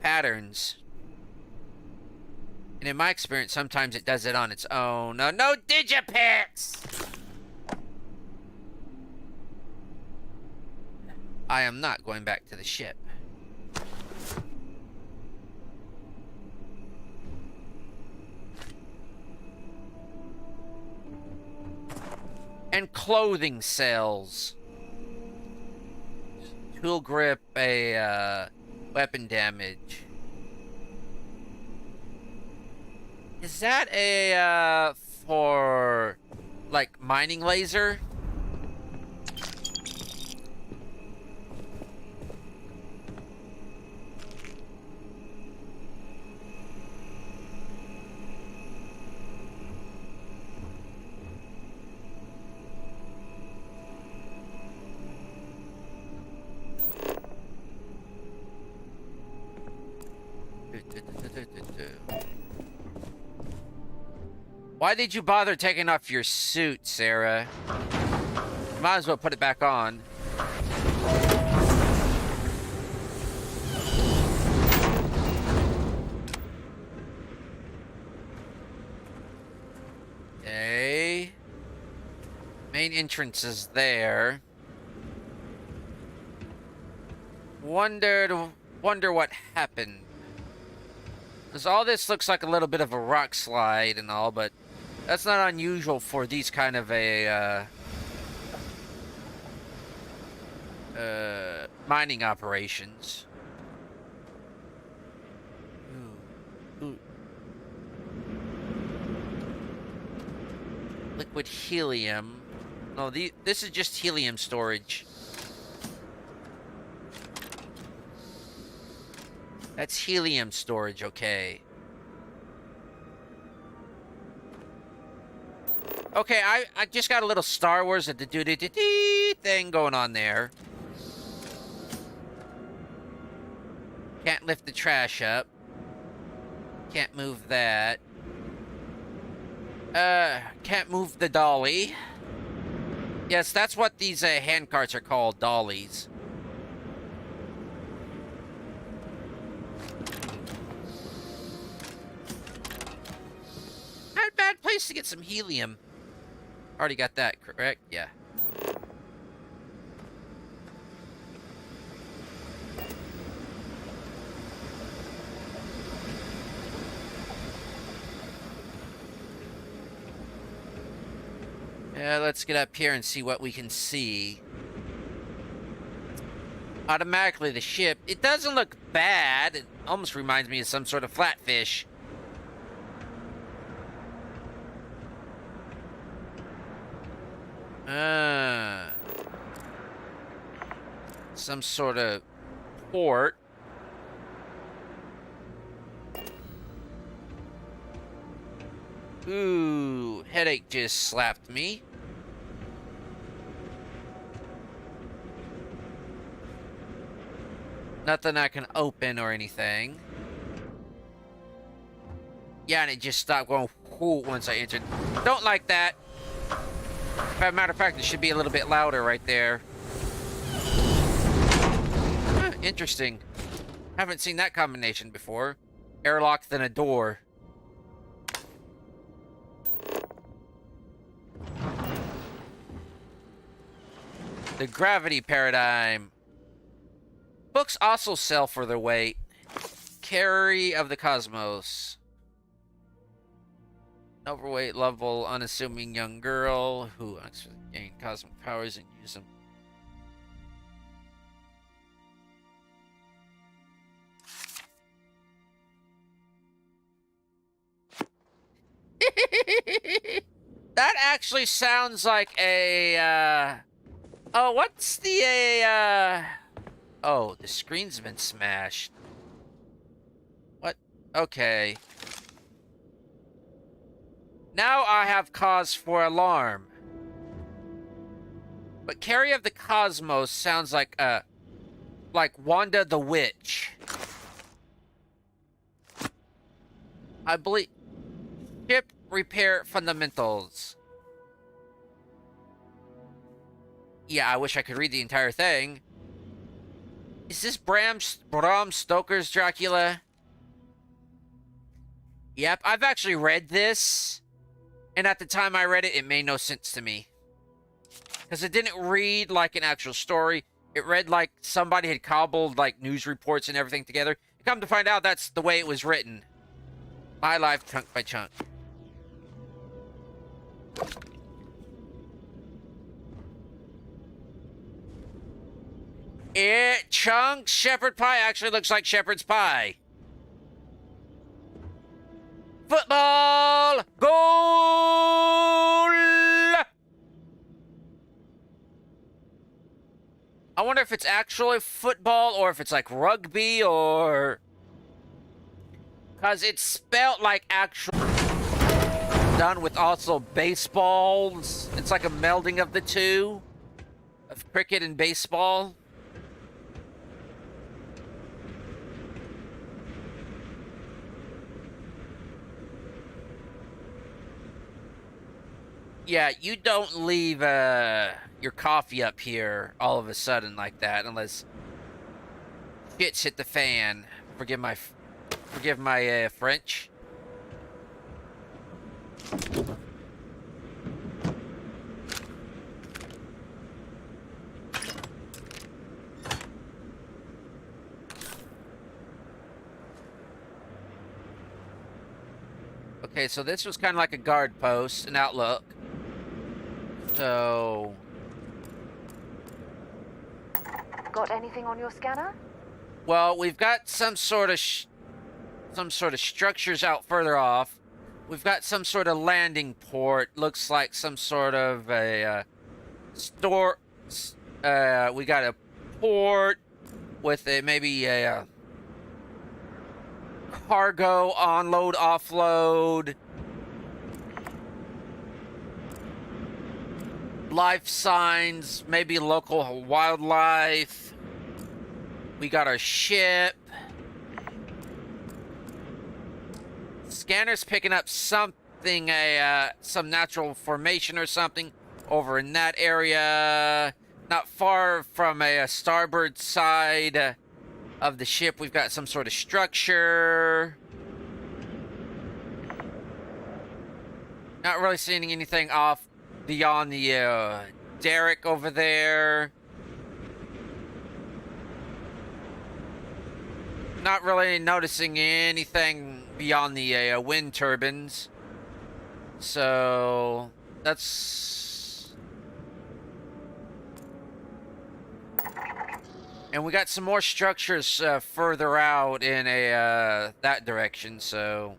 patterns. And in my experience, sometimes it does it on its own. No digipits! I am not going back to the ship. And clothing cells. Tool grip, weapon damage. Is that for, like, mining laser? Why did you bother taking off your suit, Sarah? Might as well put it back on. Okay. Main entrance is there. Wonder what happened. Because all this looks like a little bit of a rock slide and all, but that's not unusual for these kind of mining operations. Ooh. Liquid helium. No, this is just helium storage. That's helium storage, okay. Okay, I just got a little Star Wars thing going on there. Can't lift the trash up. Can't move that. Can't move the dolly. Yes, that's what these hand carts are called, dollies. Not a bad place to get some helium. Already got that, correct? Yeah. Let's get up here and see what we can see. Automatically, the ship, it doesn't look bad. It almost reminds me of some sort of flatfish. Some sort of port. Ooh, headache just slapped me. Nothing I can open or anything. Yeah, and it just stopped going whoo once I entered. Don't like that. As a matter of fact, it should be a little bit louder right there. Huh, interesting. Haven't seen that combination before. Airlock, then a door. The gravity paradigm. Books also sell for their weight. Carry of the Cosmos. Overweight, lovable, unassuming young girl who gain cosmic powers and use them. That actually sounds like a, oh, what's the, oh, the screen's been smashed. What? Okay. Now I have cause for alarm. But Carry of the Cosmos sounds like Wanda the Witch. I believe... Ship repair fundamentals. Yeah, I wish I could read the entire thing. Is this Bram Stoker's Dracula? Yep, I've actually read this. And at the time I read it, it made no sense to me. Because it didn't read like an actual story. It read like somebody had cobbled like news reports and everything together. Come to find out, that's the way it was written. My life, chunk by chunk. It chunks shepherd pie actually looks like shepherd's pie. Football goal. I wonder if it's actually football or if it's like rugby or... Because it's spelled like actual... Done with also baseballs. It's like a melding of the two. Of cricket and baseball. Yeah, you don't leave your coffee up here all of a sudden like that unless shit's hit the fan. Forgive my French. Okay, so this was kind of like a guard post, an outlook. So... Got anything on your scanner? Well, we've got some sort of structures out further off. We've got some sort of landing port. Looks like some sort of a store. We got a port with maybe a cargo onload, offload. life signs, maybe local wildlife. We got our ship. Scanner's picking up something, some natural formation or something over in that area. Not far from a starboard side of the ship, we've got some sort of structure. Not really seeing anything off beyond the derrick over there. Not really noticing anything beyond the wind turbines. So that's... And we got some more structures further out in that direction, so...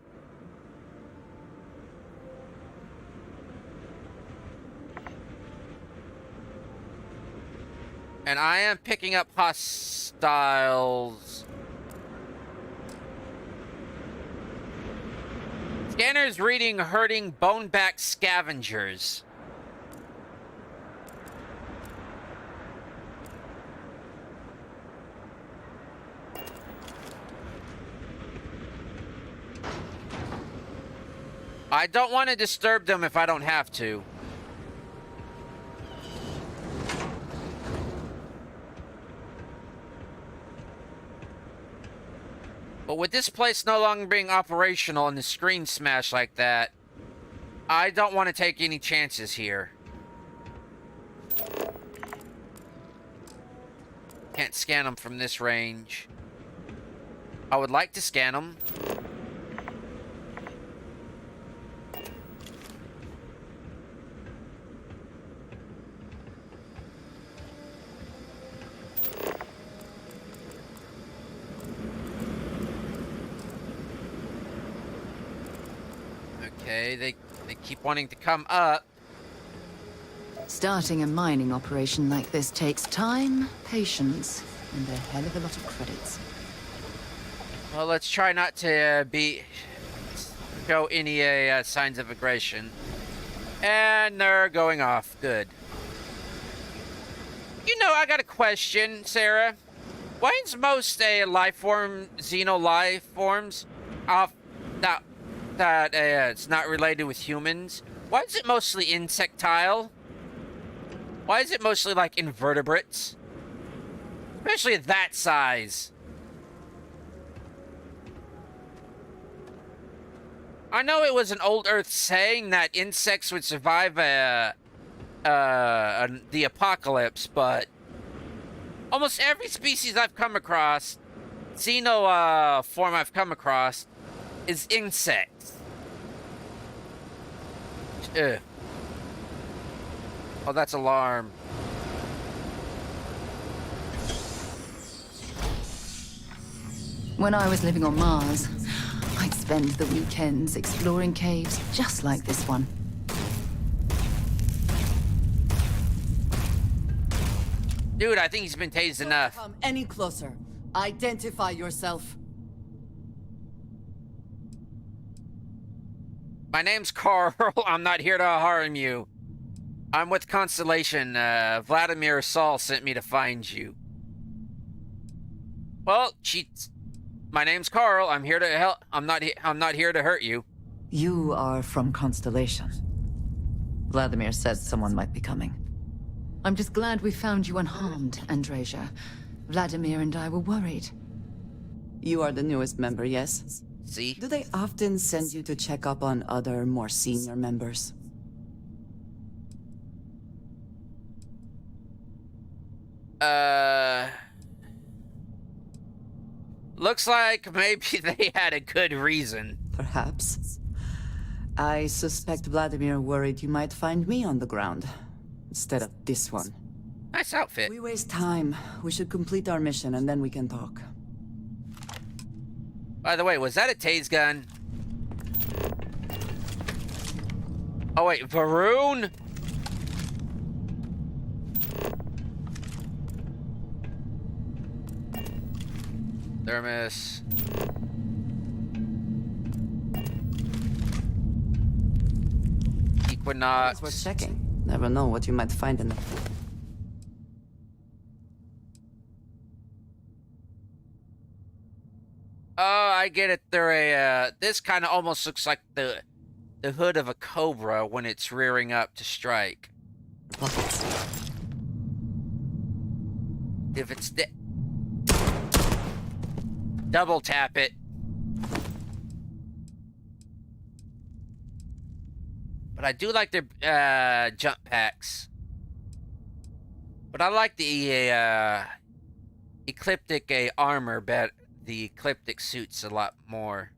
And I am picking up hostiles. Scanner's reading herding boneback scavengers. I don't want to disturb them if I don't have to. But with this place no longer being operational and the screen smashed like that, I don't want to take any chances here. Can't scan them from this range. I would like to scan them. Okay, they keep wanting to come up. Starting a mining operation like this takes time, patience, and a hell of a lot of credits. Well, let's try not to show any signs of aggression. And they're going off. Good. You know, I got a question, Sarah. Why is most life form, xeno life forms, off that it's not related with humans? Why is it mostly insectile? Why is it mostly like invertebrates? Especially at that size. I know it was an old Earth saying that insects would survive the apocalypse, but almost every species I've come across, xeno form I've come across, is insects. Ugh. Oh, that's alarm. When I was living on Mars, I'd spend the weekends exploring caves just like this one. Dude, I think he's been tased enough. Come any closer. Identify yourself. My name's Carl. I'm not here to harm you. I'm with Constellation. Vladimir Saul sent me to find you. Well, my name's Carl. I'm here to help. I'm not here to hurt you. You are from Constellation. Vladimir said someone might be coming. I'm just glad we found you unharmed, Andreja. Vladimir and I were worried. You are the newest member, yes? See? Do they often send you to check up on other, more senior members? Looks like maybe they had a good reason. Perhaps. I suspect Vladimir worried you might find me on the ground, instead of this one. Nice outfit. We waste time. We should complete our mission and then we can talk. By the way, was that a tase gun? Oh wait, Varun? Thermos. Equinox. We're checking. Never know what you might find in them. Oh, I get it. They're this kind of almost looks like the hood of a cobra when it's rearing up to strike. Pockets. If it's double tap it. But I do like their jump packs. But I like the ecliptic armor bet the ecliptic suits a lot more.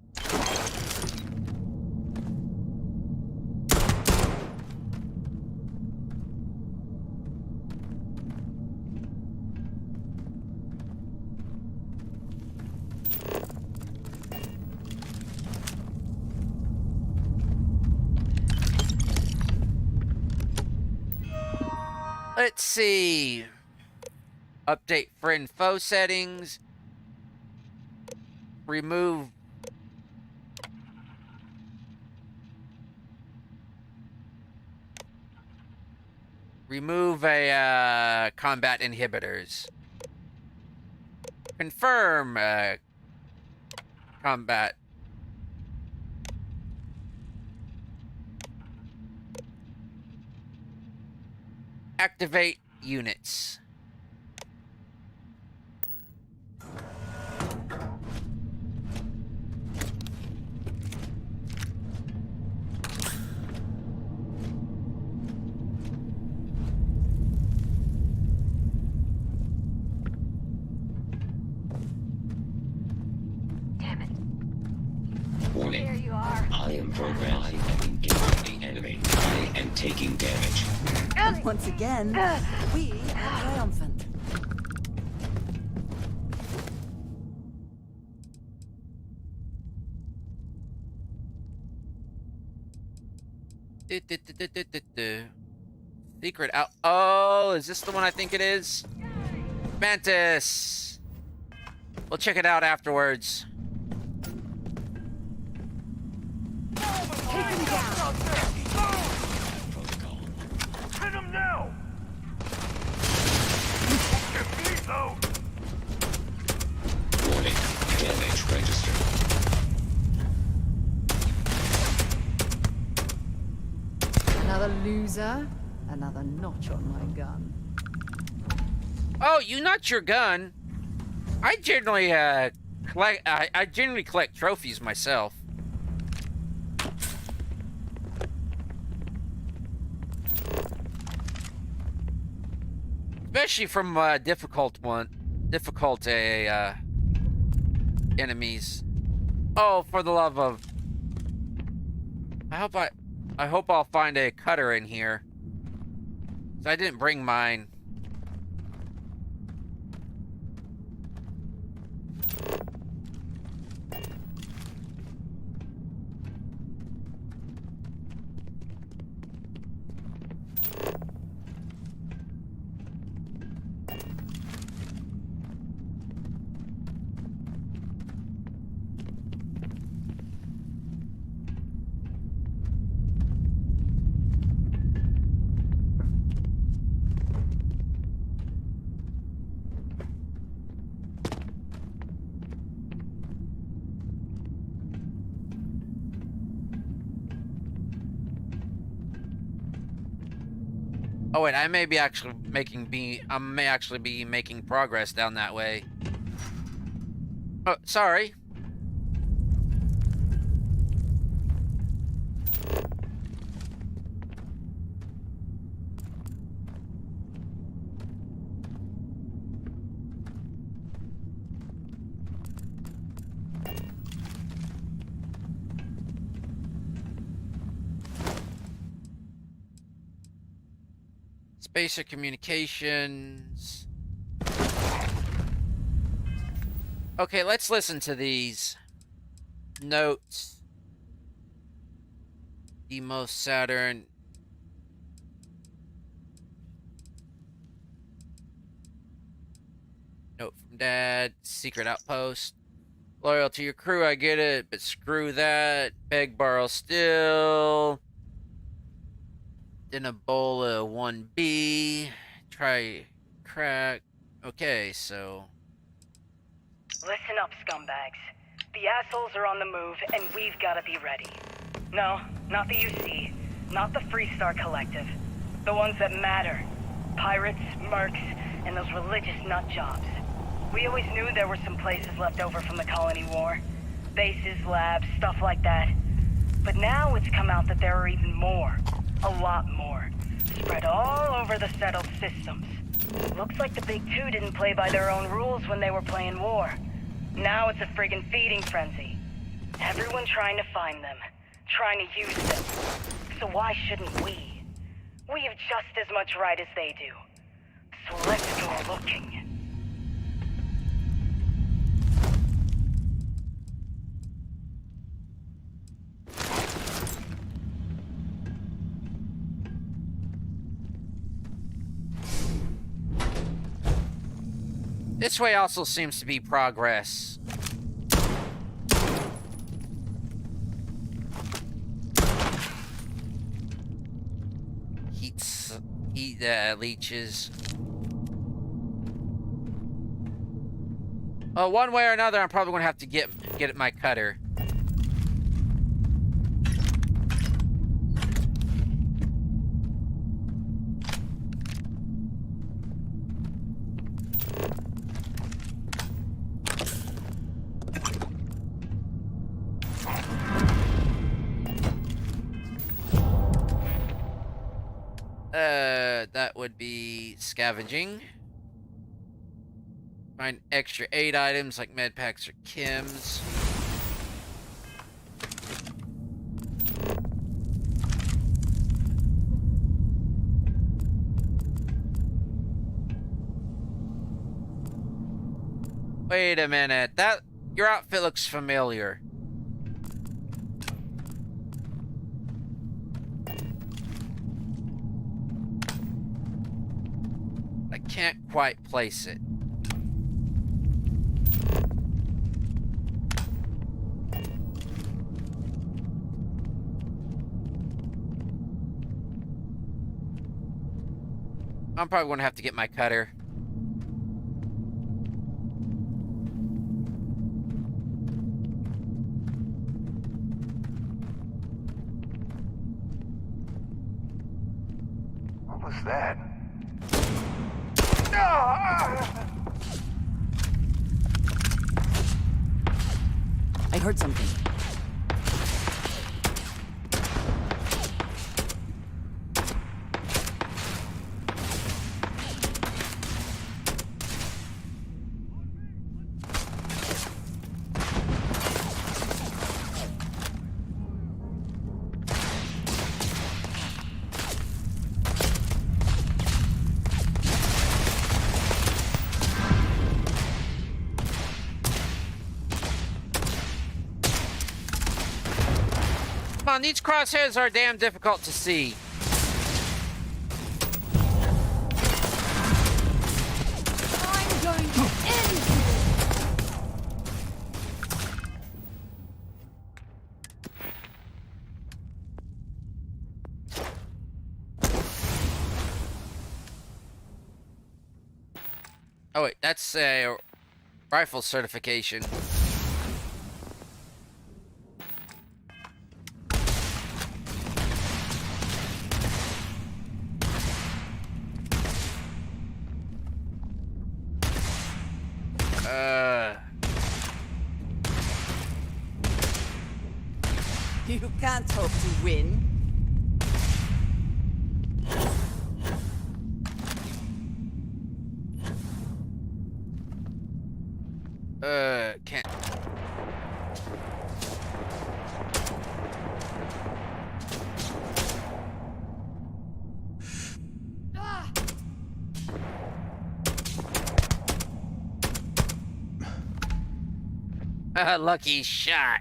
Let's see. Update friend foe settings. Remove combat inhibitors. Confirm combat. Activate units. Warning. There you are. I am programmed. I am engaging the enemy. I am taking damage. Once again, we are triumphant. Secret out. Oh, is this the one I think it is? Mantis. We'll check it out afterwards. Take him down. Protocol. Hit him now. Get me though. Warning. Damage registered. Another loser, another notch on my gun. Oh, you notch your gun. I generally collect. I generally collect trophies myself. Especially from difficult enemies. Oh, for the love of! I hope I'll find a cutter in here. So I didn't bring mine. Oh wait, I may actually be making progress down that way. Oh, sorry. Spacer communications. Okay, let's listen to these notes. Demos Saturn. Note from Dad. Secret outpost. Loyal to your crew, I get it, but screw that. Beg, borrow, steal. Then Ebola 1B. Try crack. Okay, so. Listen up, scumbags. The assholes are on the move, and we've got to be ready. No, not the UC. Not the Freestar Collective. The ones that matter. Pirates, mercs, and those religious nut jobs. We always knew there were some places left over from the Colony War. Bases, labs, stuff like that. But now it's come out that there are even more. A lot more. Spread all over the settled systems. Looks like the Big Two didn't play by their own rules when they were playing war. Now it's a friggin' feeding frenzy. Everyone trying to find them. Trying to use them. So why shouldn't we? We have just as much right as they do. So let's go looking. This way also seems to be progress. Heat leeches. One way or another, I'm probably gonna have to get at my cutter. That would be scavenging. Find extra aid items like med packs or chems. Wait a minute. Your outfit looks familiar. Can't quite place it. I'm probably gonna have to get my cutter. What was that? I heard something. These crosshairs are damn difficult to see. I'm going to end Oh wait, that's a rifle certification. You can't hope to win. Can't. Lucky shot.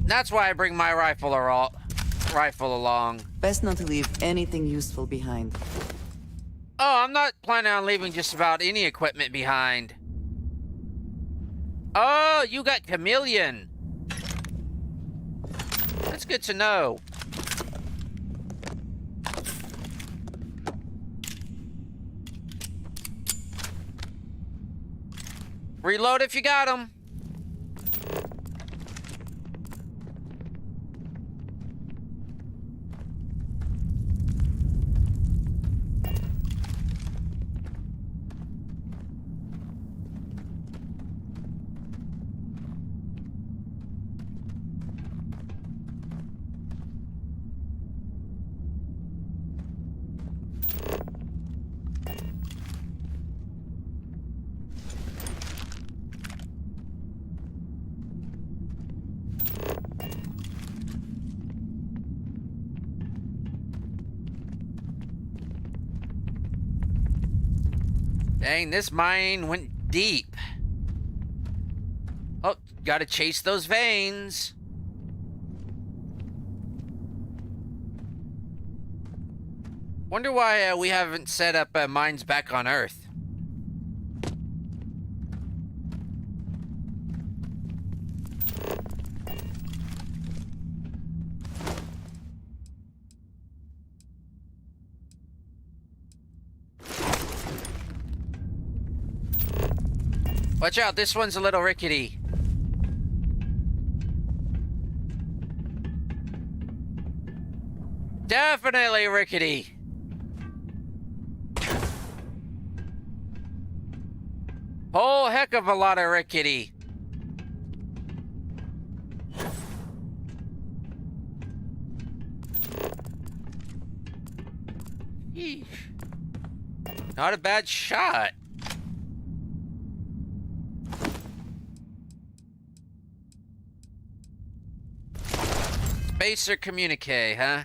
That's why I bring my rifle along. Best not to leave anything useful behind. Oh, I'm not planning on leaving just about any equipment behind. Oh, you got chameleon. That's good to know. Reload if you got them. Dang, this mine went deep. Oh, gotta chase those veins. Wonder why we haven't set up mines back on Earth. Watch out, this one's a little rickety. Definitely rickety. Whole heck of a lot of rickety. Eesh. Not a bad shot. Spacer communique, huh?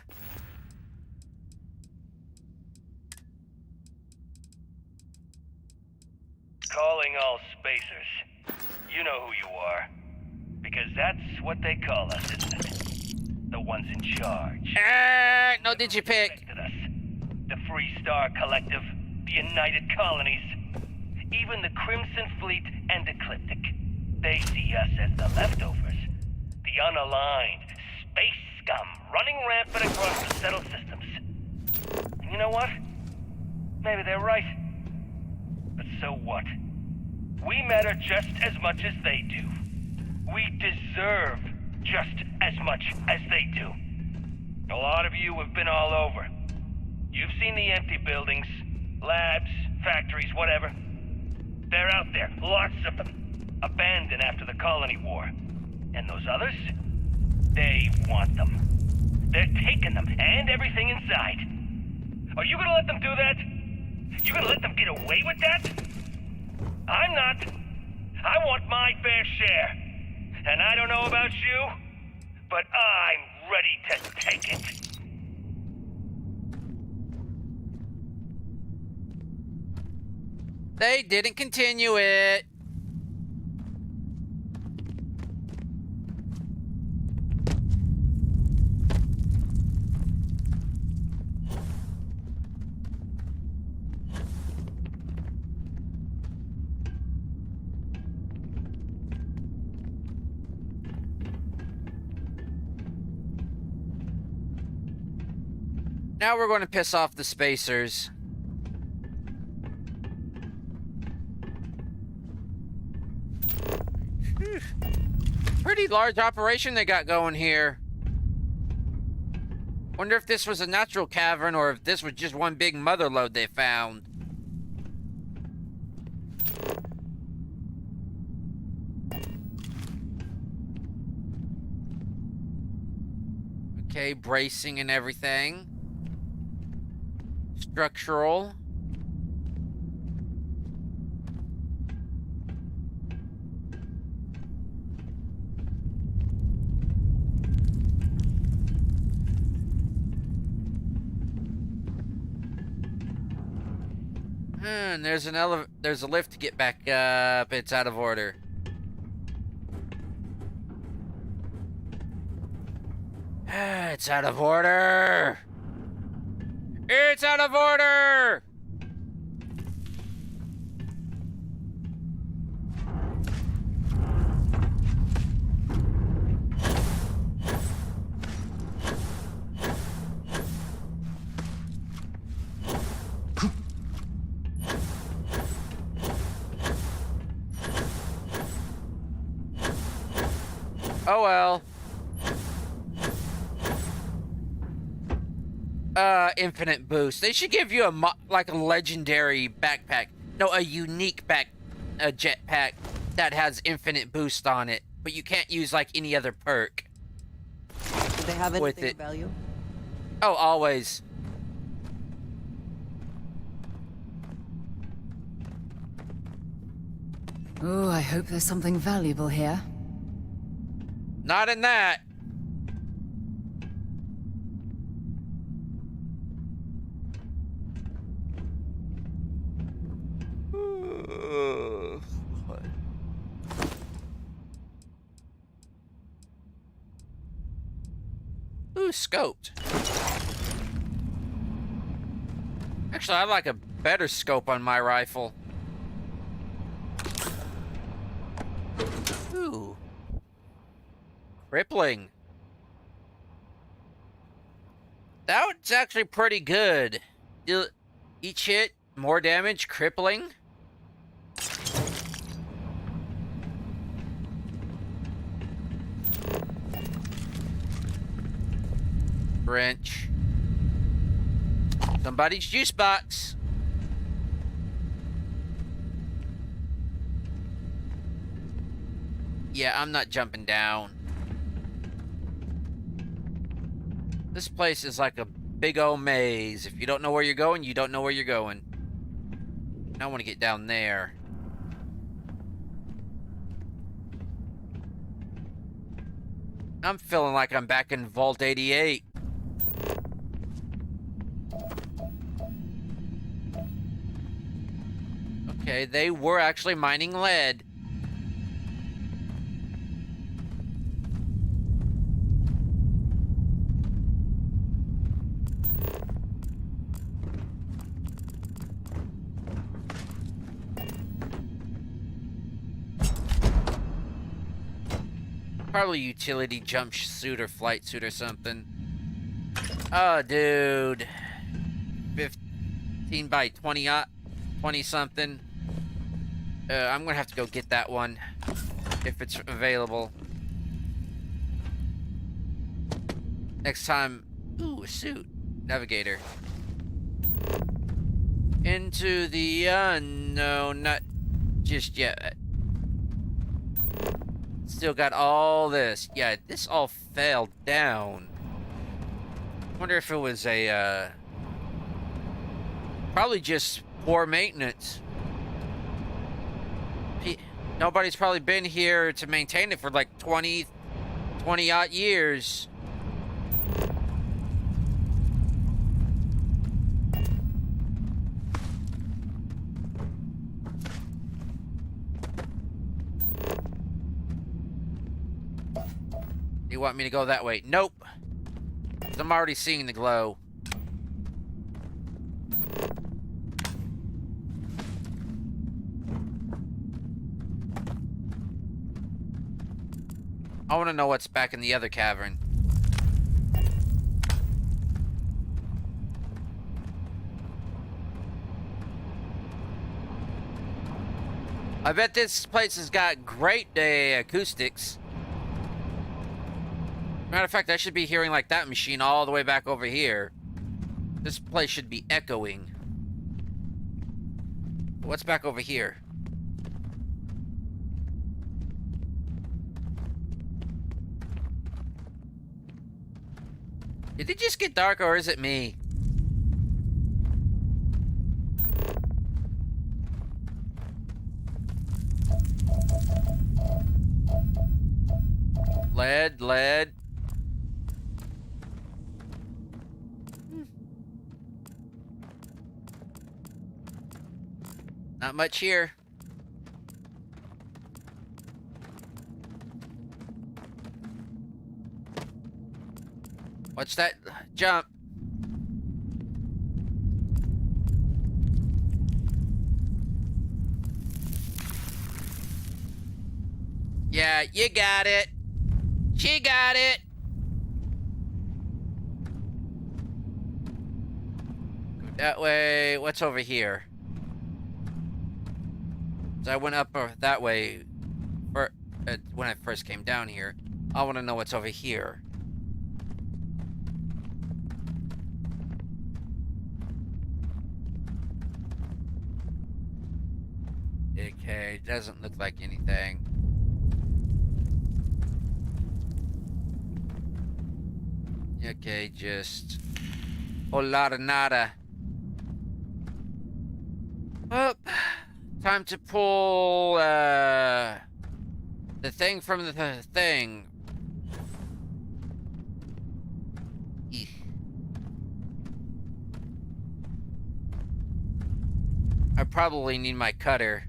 Calling all spacers. You know who you are. Because that's what they call us, isn't it? The ones in charge. No digipick. The Free Star Collective, the United Colonies, even the Crimson Fleet and Ecliptic. They see us as the leftovers. The unaligned space scum running rampant across the settled systems. And you know what? Maybe they're right. But so what? We matter just as much as they do. We deserve just as much as they do. A lot of you have been all over. You've seen the empty buildings, labs, factories, whatever. They're out there, lots of them, abandoned after the colony war. And those others? They want them. They're taking them, and everything inside. Are you gonna let them do that? You gonna let them get away with that? I'm not. I want my fair share. And I don't know about you, but I'm ready to take it. They didn't continue it. Now we're going to piss off the spacers. Pretty large operation they got going here. Wonder if this was a natural cavern or if this was just one big mother lode they found. Okay, bracing and everything. Structural. And there's a lift to get back up. It's out of order. It's out of order. It's out of order. Oh well. Infinite boost. They should give you like a legendary backpack. No, a unique jetpack that has infinite boost on it, but you can't use like any other perk. Do they have anything of value? Oh, always. Oh, I hope there's something valuable here. Not in that. Ooh, scoped. Actually, I like a better scope on my rifle. Ooh. Crippling. That was actually pretty good. Each hit, more damage, crippling. Wrench. Somebody's juice box. Yeah, I'm not jumping down. This place is like a big old maze. If you don't know where you're going, you don't know where you're going. I want to get down there. I'm feeling like I'm back in Vault 88. Okay, they were actually mining lead. Probably utility jump suit or flight suit or something. Oh, dude. 15 by 20 something. I'm gonna have to go get that one if it's available. Next time. Ooh, a suit. Navigator. Into the unknown. Not just yet. Still got all this. Yeah, this all fell down. Wonder if it was a, probably just poor maintenance. Nobody's probably been here to maintain it for like 20 odd years. You want me to go that way? Nope. I'm already seeing the glow. I want to know what's back in the other cavern. I bet this place has got great acoustics. Matter of fact, I should be hearing like that machine all the way back over here. This place should be echoing. What's back over here? Did it just get dark or is it me? Lead. Not much here. What's that? Jump. Yeah, you got it. She got it. Go that way. What's over here? So I went up that way when I first came down here. I want to know what's over here. Okay, doesn't look like anything. Okay, just whole lot of nada. Well, time to pull the thing from the thing. Eek. I probably need my cutter.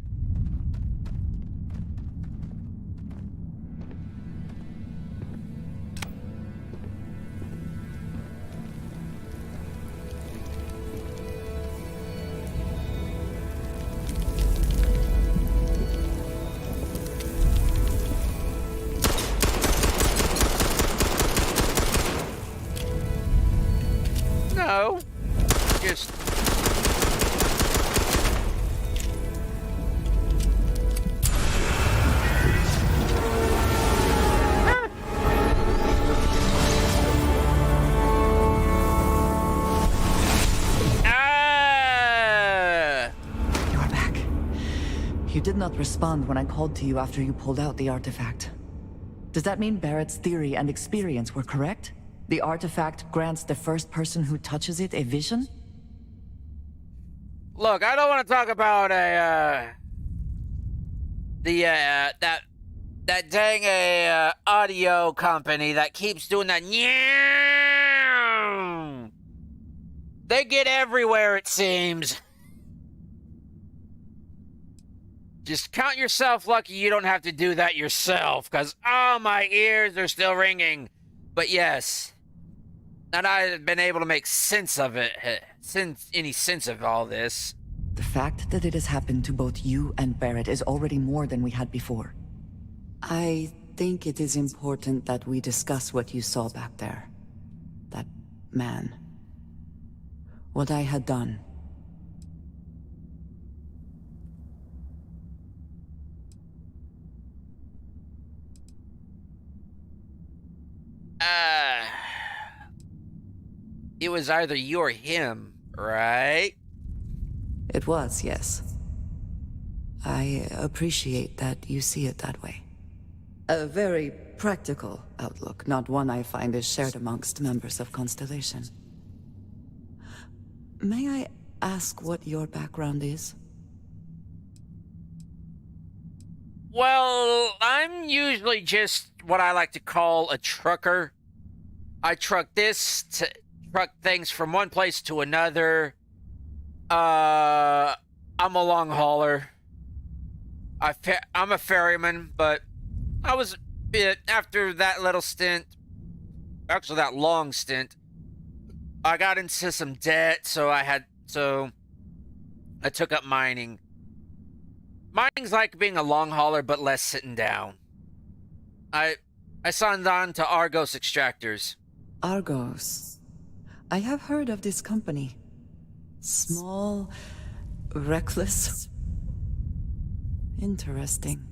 No, just You're back. You did not respond when I called to you after you pulled out the artifact. Does that mean Barrett's theory and experience were correct? The artifact grants the first person who touches it a vision? Look, I don't want to talk about that dang audio company that keeps doing that. They get everywhere, it seems. Just count yourself lucky you don't have to do that yourself, because, oh, my ears are still ringing. But yes, and I've been able to make sense of it, any sense of all this. The fact that it has happened to both you and Barrett is already more than we had before. I think it is important that we discuss what you saw back there. That man. What I had done. It was either you or him, right? It was, yes. I appreciate that you see it that way. A very practical outlook, not one I find is shared amongst members of Constellation. May I ask what your background is? Well, I'm usually just what I like to call a trucker. I truck things from one place to another. I'm a long hauler. I'm a ferryman, but I was after that little stint, actually that long stint, I got into some debt, so I took up mining. Mining's like being a long hauler, but less sitting down. I signed on to Argos Extractors. Argos. I have heard of this company. Small, reckless. Interesting.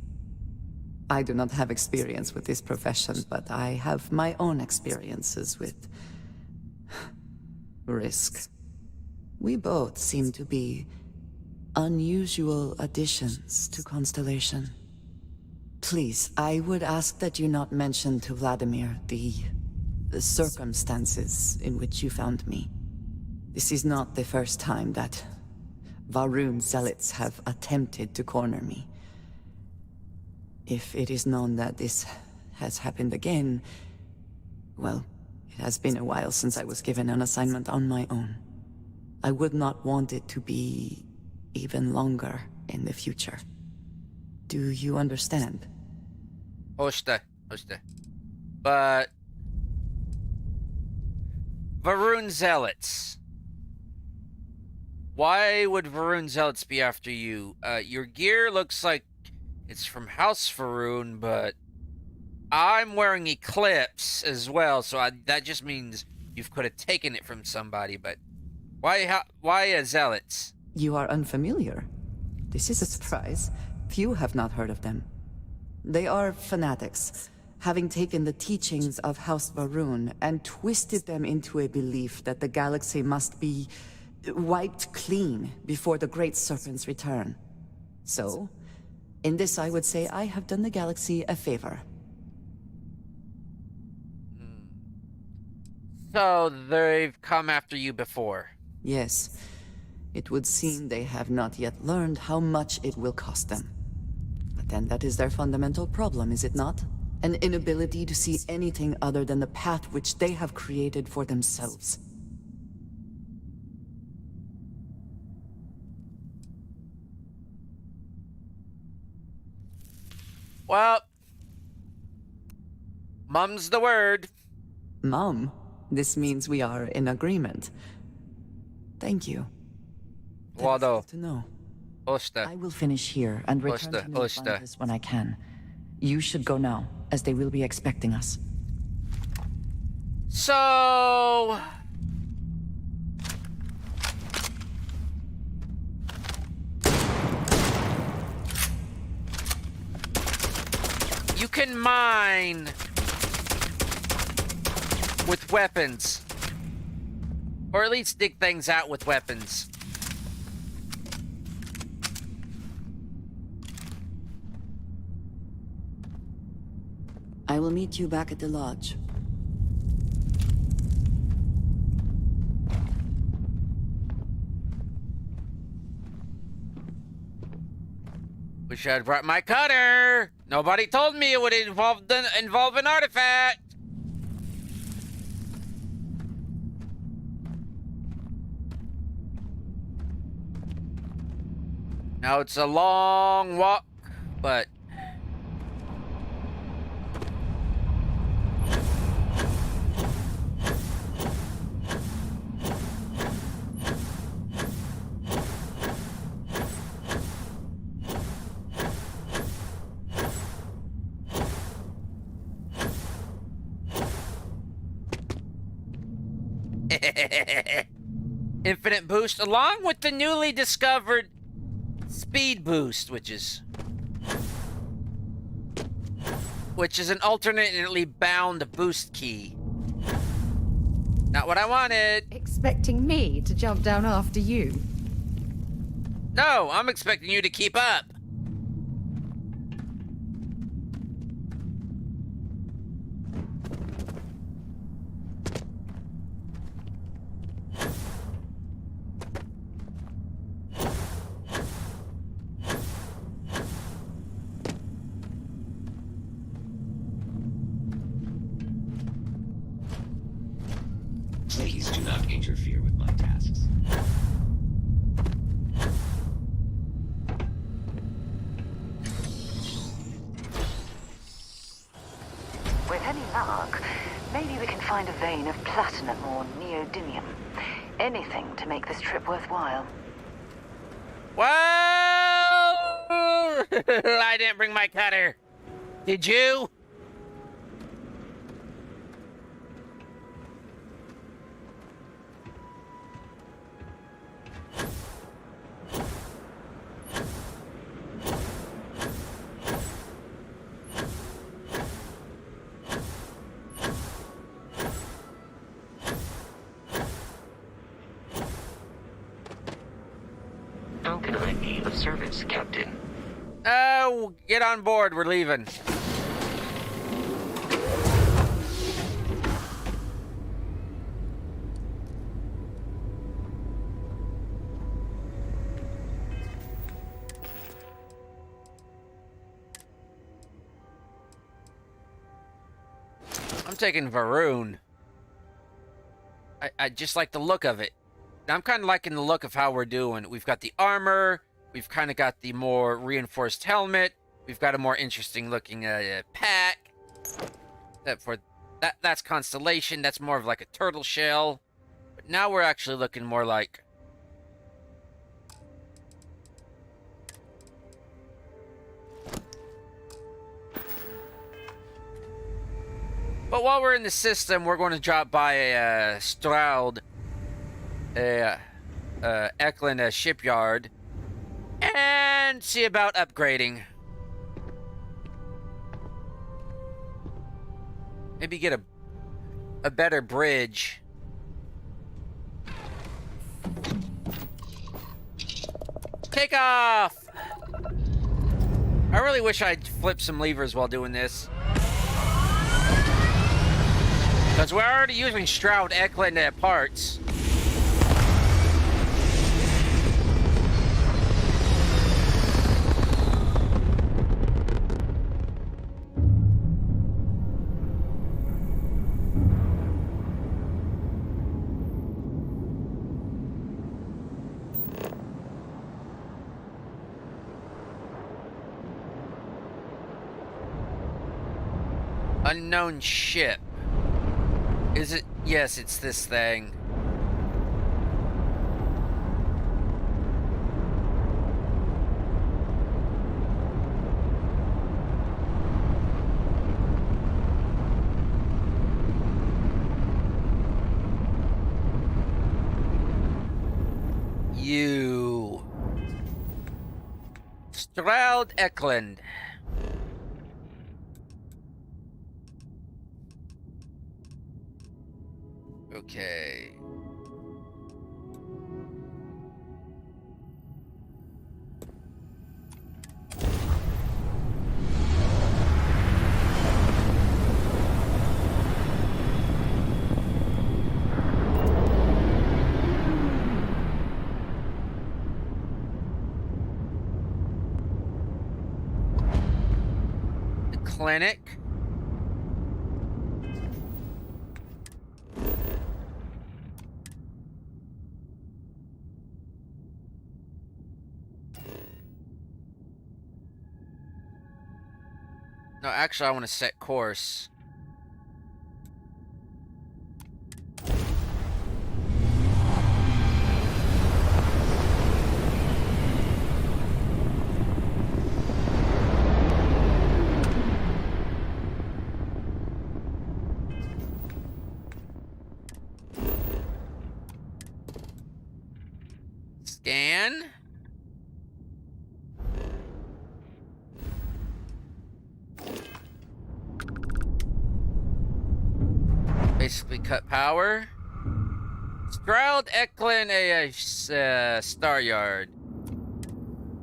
I do not have experience with this profession, but I have my own experiences with risk. We both seem to be unusual additions to Constellation. Please, I would ask that you not mention to Vladimir the circumstances in which you found me. This is not the first time that Va'ruun zealots have attempted to corner me. If it is known that this has happened again, well, it has been a while since I was given an assignment on my own. I would not want it to be even longer in the future. Do you understand? Hoste. But Va'ruun zealots. Why would Va'ruun zealots be after you? Your gear looks like it's from House Va'ruun, but I'm wearing Eclipse as well, so that just means you could have taken it from somebody, but why zealots? You are unfamiliar. This is a surprise. Few have not heard of them. They are fanatics, having taken the teachings of House Varun and twisted them into a belief that the galaxy must be wiped clean before the Great Serpent's return. So, in this I would say I have done the galaxy a favor. So, they've come after you before? Yes. It would seem they have not yet learned how much it will cost them. But then that is their fundamental problem, is it not? An inability to see anything other than the path which they have created for themselves. Well, mum's the word. Mum, this means we are in agreement. Thank you. Wado. To know. Osta. I will finish here and return to New Atlantis when I can. You should go now, as they will be expecting us. So... you can mine with weapons. Or at least dig things out with weapons. I will meet you back at the lodge. Wish I'd brought my cutter. Nobody told me it would involve an artifact. Now it's a long walk, but infinite boost along with the newly discovered speed boost, which is an alternately bound boost key. Not what I wanted. Expecting me to jump down after you? No, I'm expecting you to keep up. Please do not interfere with my tasks. With any luck, maybe we can find a vein of platinum or neodymium. Anything to make this trip worthwhile. Well, I didn't bring my cutter. Did you? How can I be of service, Captain? Oh, get on board. We're leaving. I'm taking Varun. I just like the look of it. I'm kind of liking the look of how we're doing. We've got the armor. We've kind of got the more reinforced helmet. We've got a more interesting looking pack. That's Constellation. That's more of like a turtle shell. But now we're actually looking more like... But while we're in the system, we're going to drop by a Stroud, Eklund shipyard, and see about upgrading. Maybe get a better bridge. Take off! I really wish I'd flip some levers while doing this. Because we're already using Stroud Eklund at parts. Unknown ship. Is it? Yes, it's this thing. You. Stroud Eklund. Okay. The clinic. No, actually, I want to set course. Scan. Basically cut power. Stroud Eklund Star Yard.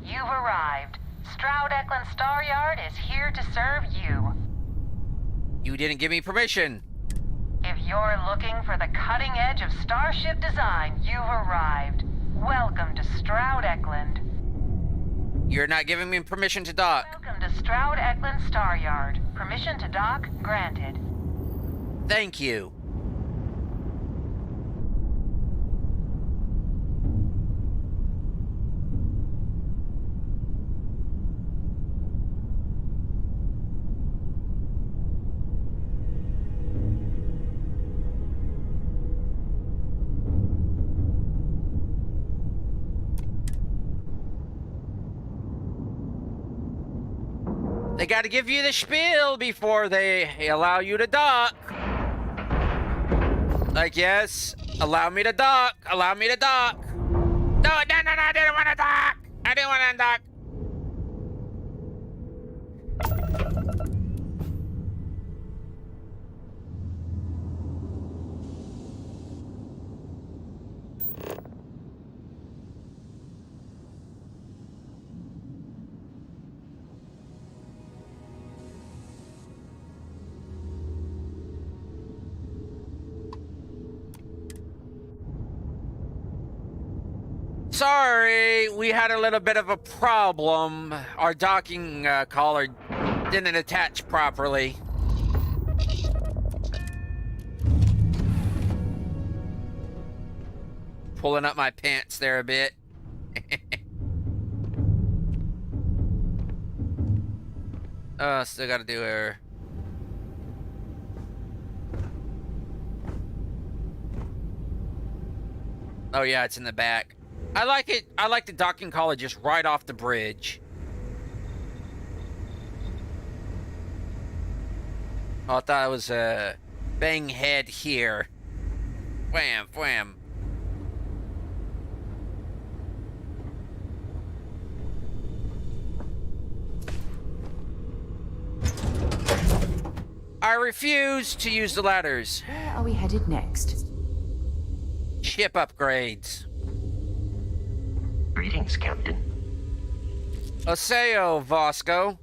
You've arrived. Stroud Eklund Star Yard is here to serve you. You didn't give me permission. If you're looking for the cutting edge of starship design, you've arrived. Welcome to Stroud Eklund. You're not giving me permission to dock. Welcome to Stroud Eklund Star Yard. Permission to dock granted. Thank you. They gotta give you the spiel before they allow you to dock. Like, yes, allow me to dock. Allow me to dock. No, I didn't want to dock. I didn't want to dock. Sorry, we had a little bit of a problem. Our docking collar didn't attach properly. Pulling up my pants there a bit. Still gotta do her. Oh yeah, it's in the back. I like it. I like the docking collar just right off the bridge. Oh, I thought it was a bang head here. Wham, wham. I refuse to use the ladders. Where are we headed next? Ship upgrades. Greetings, Captain. Aseo, Vasco.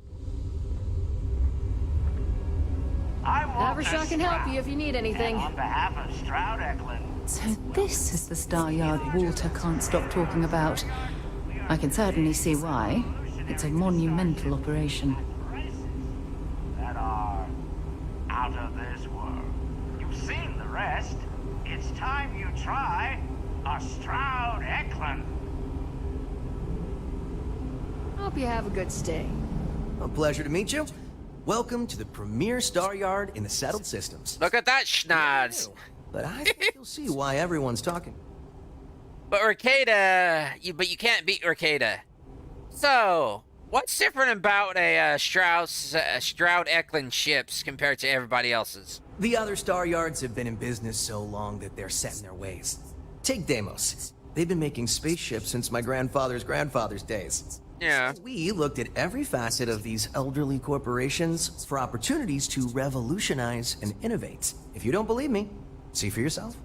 Havershaw can help you if you need anything. On behalf of Stroud Eklund. So this is the Star Yard Walter can't stop talking about. I can certainly see why. It's a monumental operation. That are out of this world. You've seen the rest. It's time you try a Stroud Eklund. Hope you have a good stay. A pleasure to meet you. Welcome to the premier Star Yard in the settled systems. Look at that schnoz. But I think you'll see why everyone's talking. But you can't beat Arcada. So, what's different about a Stroud Eklund ships compared to everybody else's? The other Star Yards have been in business so long that they're set in their ways. Take Deimos. They've been making spaceships since my grandfather's days. Yeah. We looked at every facet of these elderly corporations for opportunities to revolutionize and innovate. If you don't believe me, see for yourself.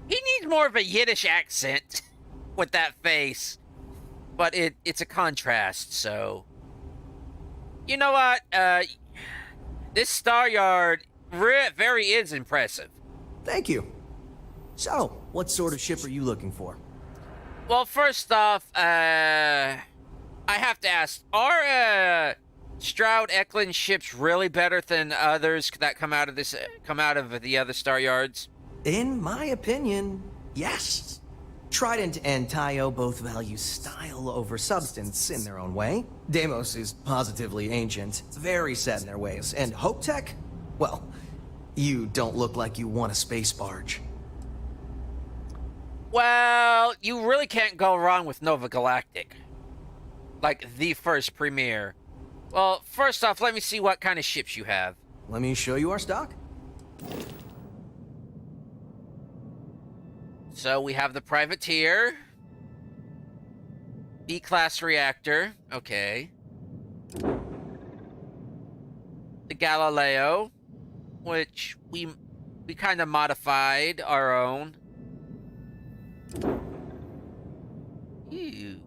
He needs more of a Yiddish accent with that face. But it's a contrast, so... You know what? This Star Yard very is impressive. Thank you. So, what sort of ship are you looking for? Well, first off, I have to ask, are Stroud Eklund ships really better than others that come out of the other Star Yards? In my opinion, yes. Trident and Tayo both value style over substance in their own way. Deimos is positively ancient, very set in their ways, and Hope Tech? Well, you don't look like you want a space barge. Well, you really can't go wrong with Nova Galactic. Like, the first premiere. Well, first off, let me see what kind of ships you have. Let me show you our stock. So, we have the Privateer. B-Class Reactor. Okay. The Galileo, which we kind of modified our own. Ew.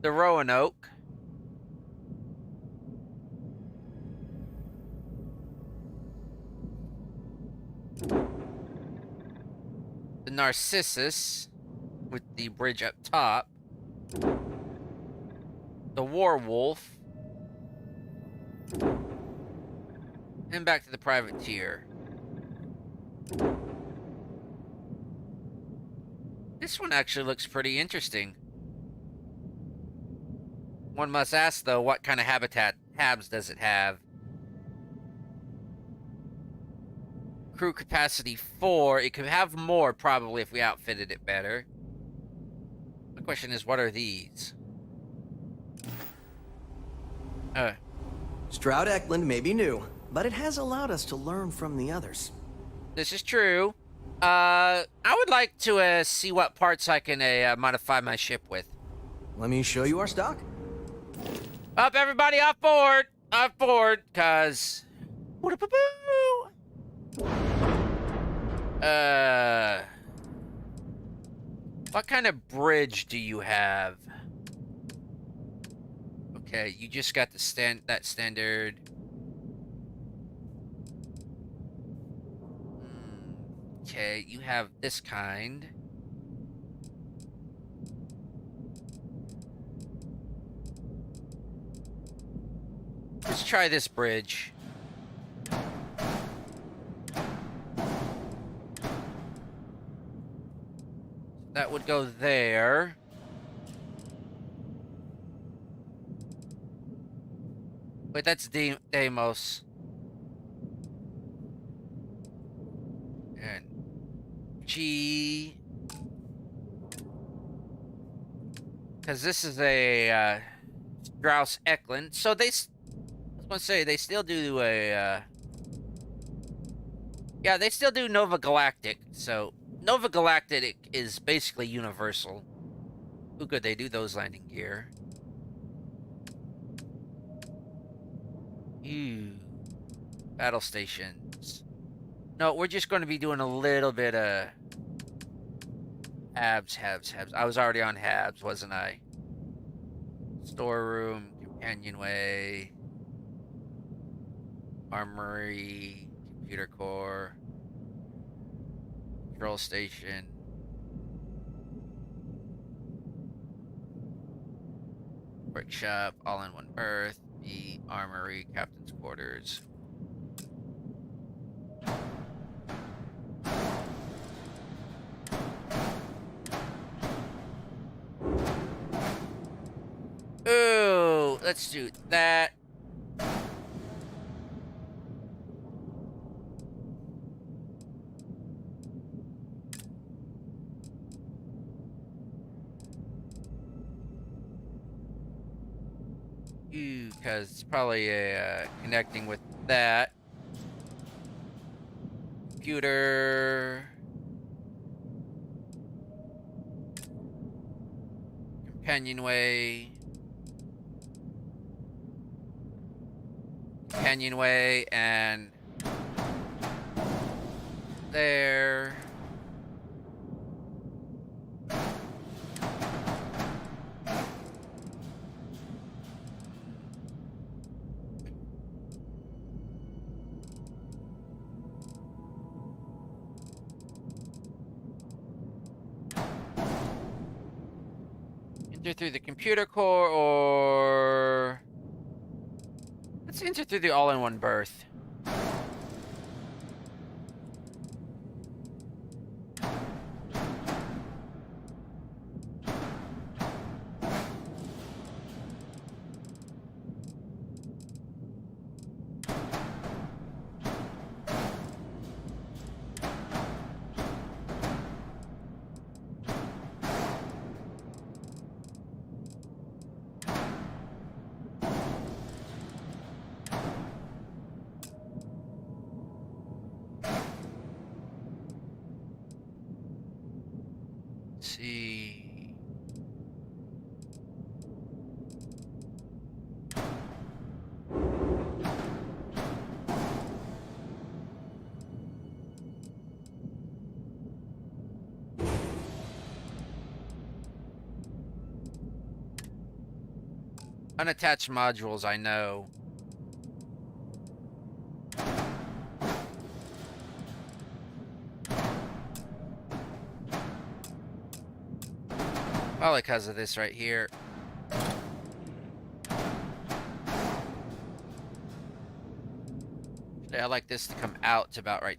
The Roanoke. The Narcissus, with the bridge up top. The Warwolf. And back to the Privateer. This one actually looks pretty interesting. One must ask, though, what kind of habs does it have? Crew capacity 4. It could have more, probably, if we outfitted it better. The question is, what are these? Stroud Eklund may be new, but it has allowed us to learn from the others. This is true. I would like to see what parts I can modify my ship with. Let me show you our stock. Up, everybody, off board! Off board, cause... What kind of bridge do you have? Okay, you just got the standard. Okay, you have this kind. Let's try this bridge. That would go there. Wait, that's Deimos. And G. Because this is a Strauss Eklund. So they, I was going to say, they still do a... yeah, they still do Nova Galactic. So Nova Galactic is basically universal. Ooh, good, they do those landing gear. Ooh. Battle stations. No, we're just going to be doing a little bit of Habs. I was already on Habs, wasn't I? Storeroom, companionway, armory, computer core, control station, workshop, all-in-one berth, the armory, captain's quarters. Ooh, let's do that. Ooh, because it's probably connecting with that. Computer. Companionway. Companionway and there. Enter through the computer core or let's enter through the all-in-one berth. See. Unattached modules, I know. Probably because of this right here. I like this to come out to about right.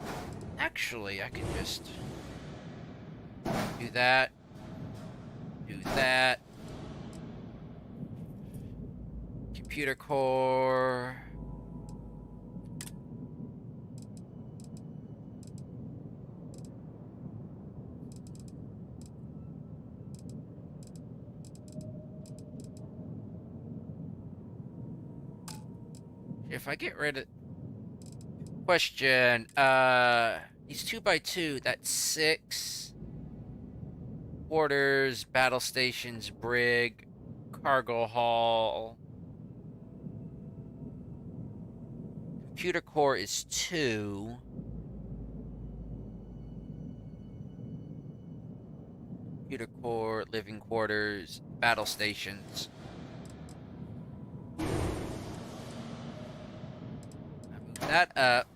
Actually, I can just do that. Do that. Computer core. If I get rid of question, he's 2x2, that's 6 quarters, battle stations, brig, cargo hall. Computer core is 2. Computer core, living quarters, battle stations. That up.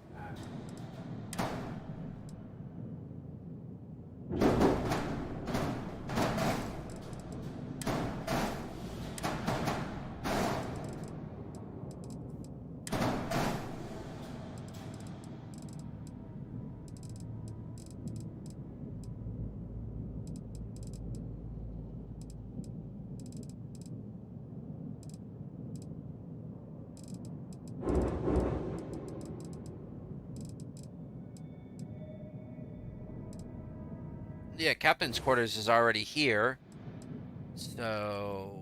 Yeah, captain's quarters is already here. So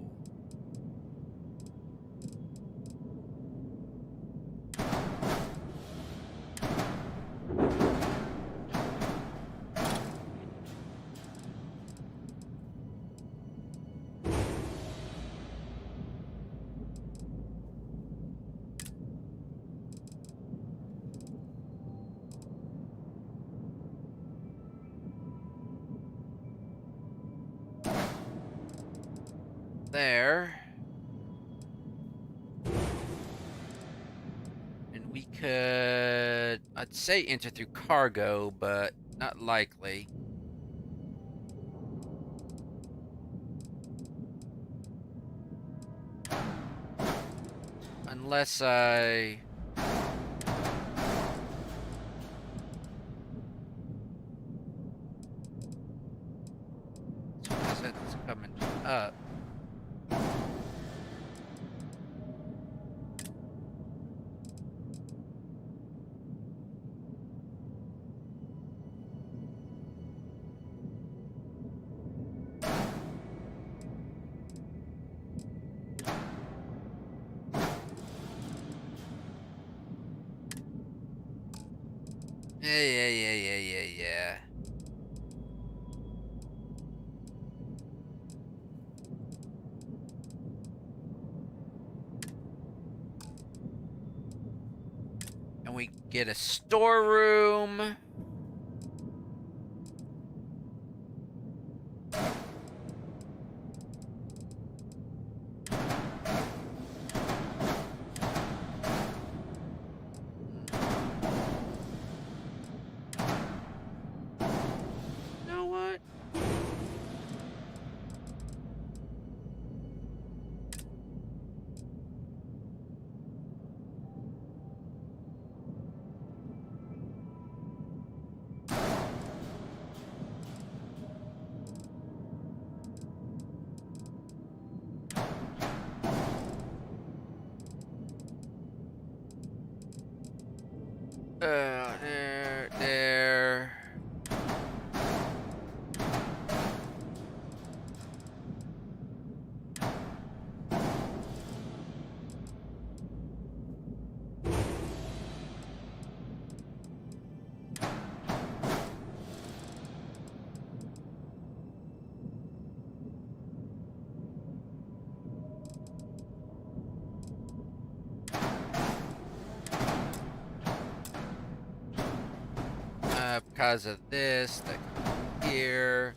there. And we could, I'd say enter through cargo, but not likely. Unless I... It's coming up. Yeah. And we get a storeroom. There. Because of this, that here.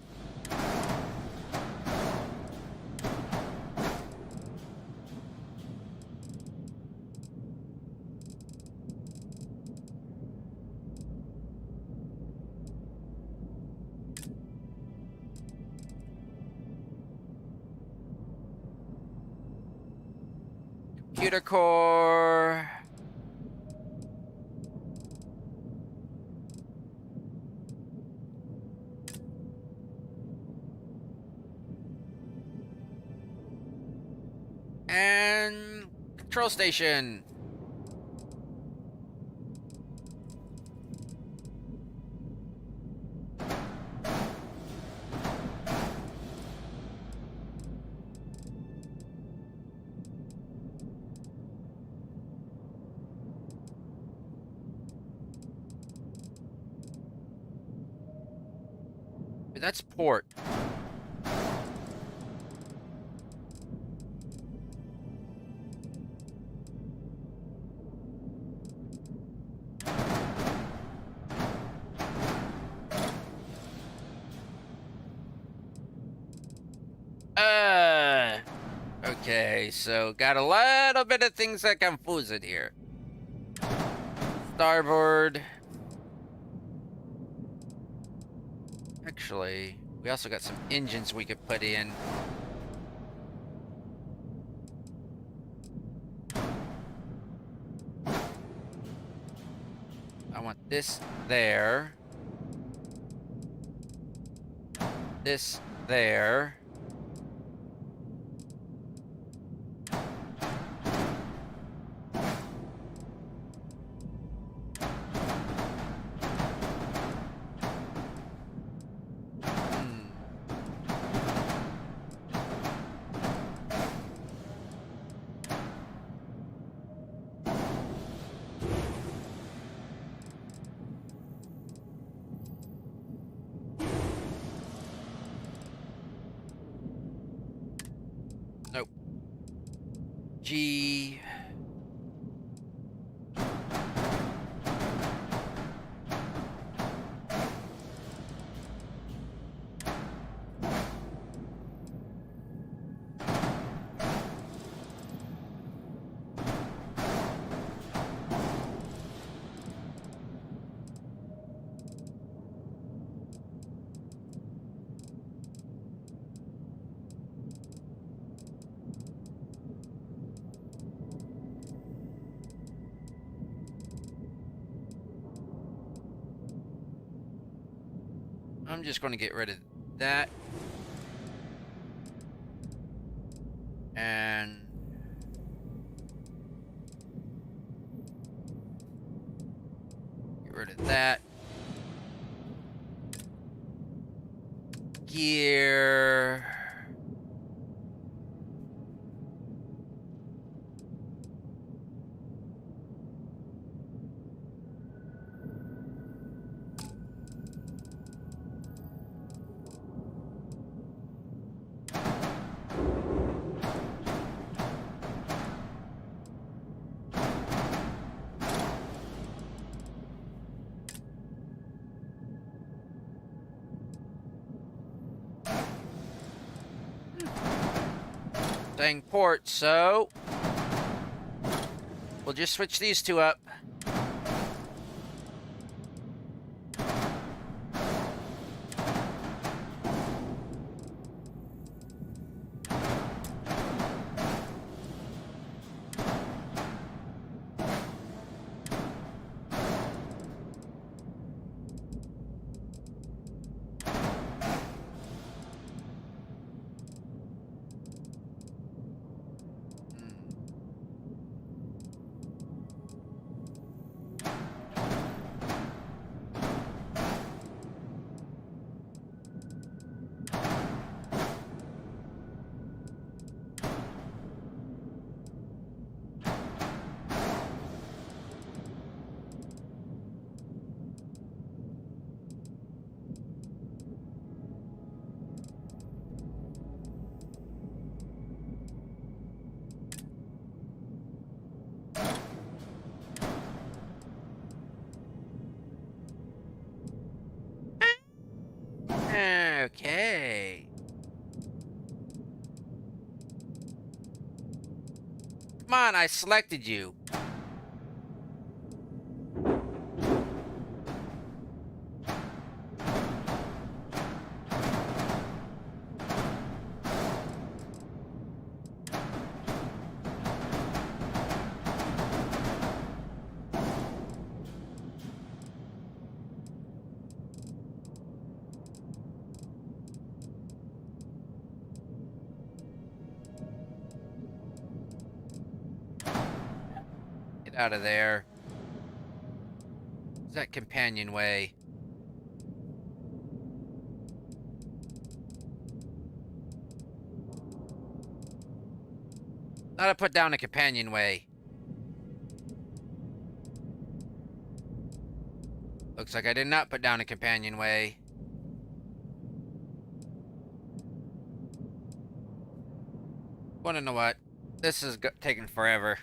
Computer core. And control station. That's port. Okay, so got a little bit of things that confuse it here. Starboard. Actually, we also got some engines we could put in. I want this there. This there. Nope. G. I'm just going to get rid of that. And get rid of that. Gear. Dang port, so we'll just switch these two up. Okay. Come on, I selected you. Out of there. Is that companionway? Thought I put down a companionway. Looks like I did not put down a companionway. Wanna know what? This is taking forever.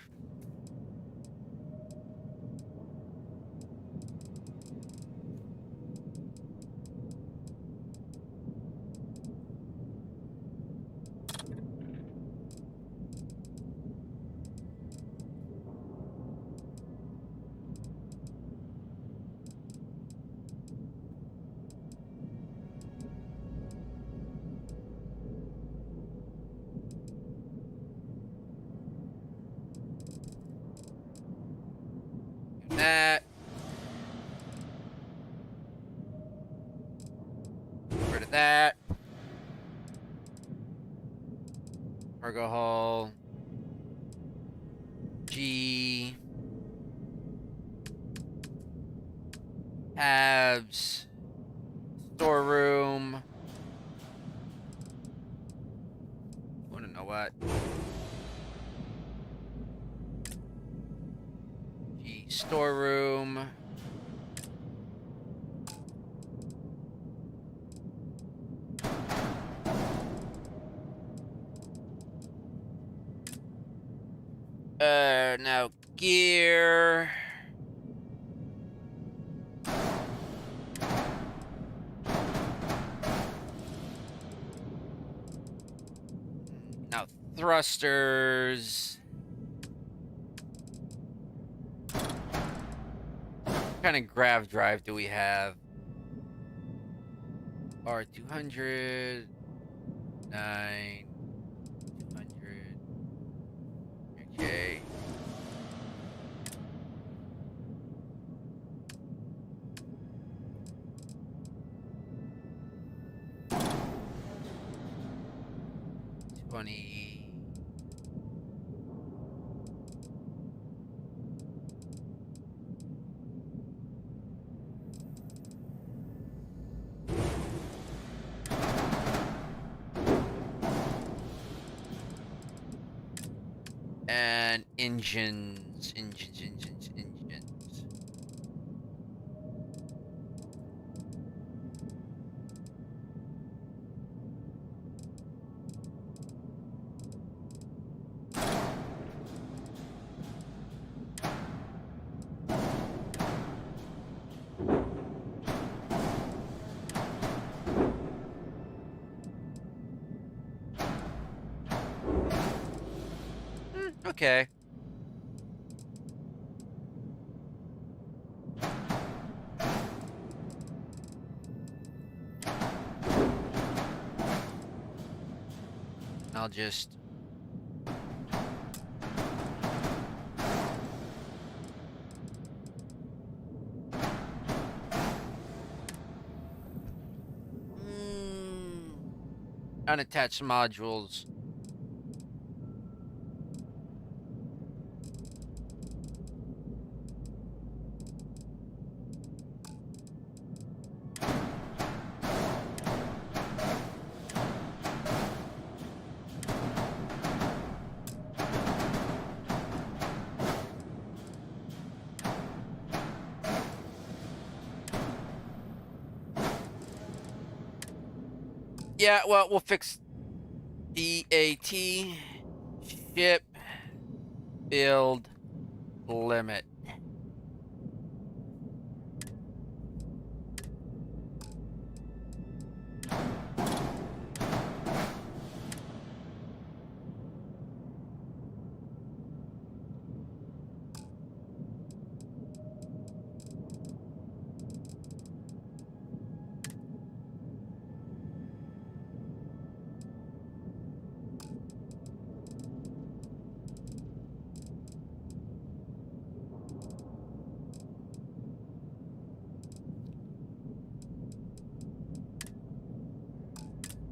That. Get rid of that. Cargo hull. G. Tabs. Storeroom. Wanna know what? Storeroom. Now gear. Now thrusters. What kind of grav drive do we have? R200, 9, 200. Okay. 20. And engines. Okay. I'll just... unattached modules. Yeah, well, we'll fix BAT, ship, build, limit.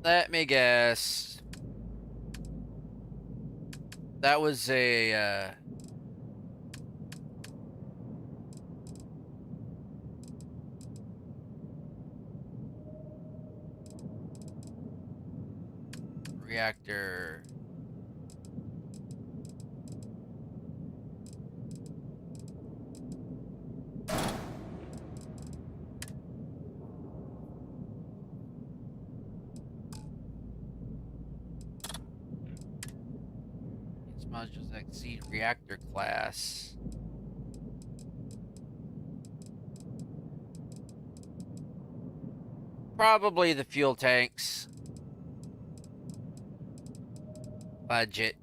Let me guess. That was a, reactor. Modules exceed reactor class. Probably the fuel tanks. Budget.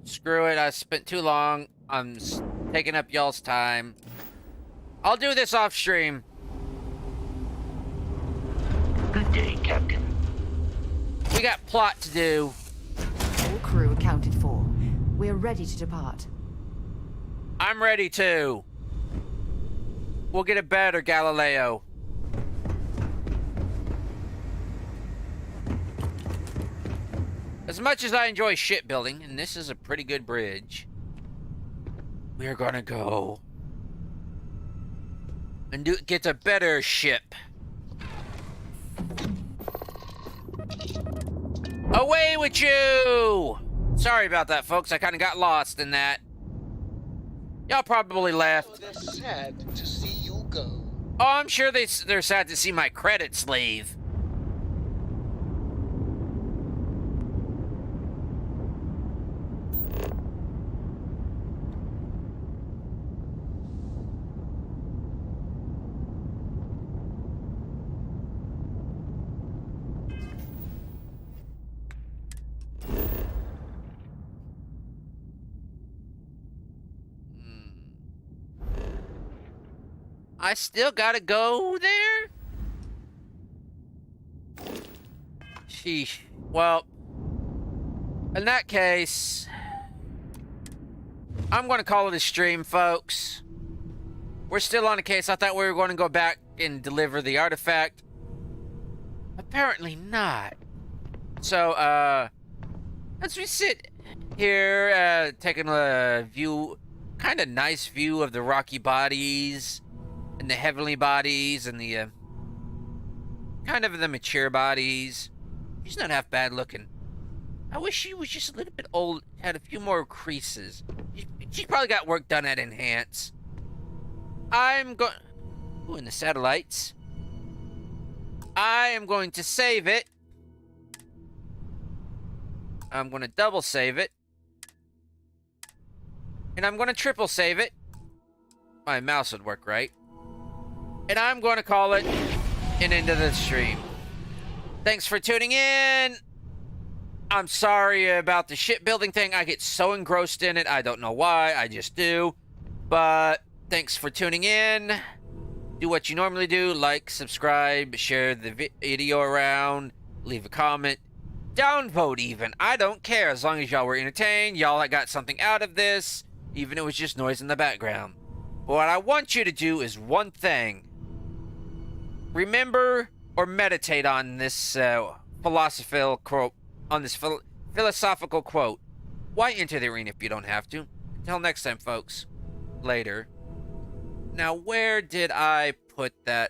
Screw it, I spent too long. I'm taking up y'all's time. I'll do this off stream. Good day, Captain. We got plot to do. All crew accounted for. We're ready to depart. I'm ready too. We'll get it better, Galileo. As much as I enjoy shipbuilding, and this is a pretty good bridge, we are gonna go and get a better ship. Away with you! Sorry about that, folks. I kind of got lost in that. Y'all probably left. Oh, they're sad to see you go. Oh, I'm sure they're sad to see my credits leave. I still gotta go there? Sheesh. Well, in that case, I'm going to call it a stream, folks. We're still on the case. I thought we were going to go back and deliver the artifact. Apparently not. So, as we sit here, taking a view, kind of nice view of the rocky bodies, and the heavenly bodies, and the, kind of the mature bodies. She's not half bad looking. I wish she was just a little bit old, had a few more creases. She probably got work done at Enhance. I'm going... Ooh, and the satellites. I am going to save it. I'm going to double save it. And I'm going to triple save it. My mouse would work right. And I'm going to call it an end of the stream. Thanks for tuning in. I'm sorry about the shipbuilding thing. I get so engrossed in it. I don't know why. I just do. But thanks for tuning in. Do what you normally do. Like, subscribe, share the video around, leave a comment, downvote even. I don't care as long as y'all were entertained. Y'all got something out of this, even if it was just noise in the background. But what I want you to do is one thing. Remember or meditate on this philosophical quote. Why enter the arena if you don't have to? Until next time, folks. Later. Now, where did I put that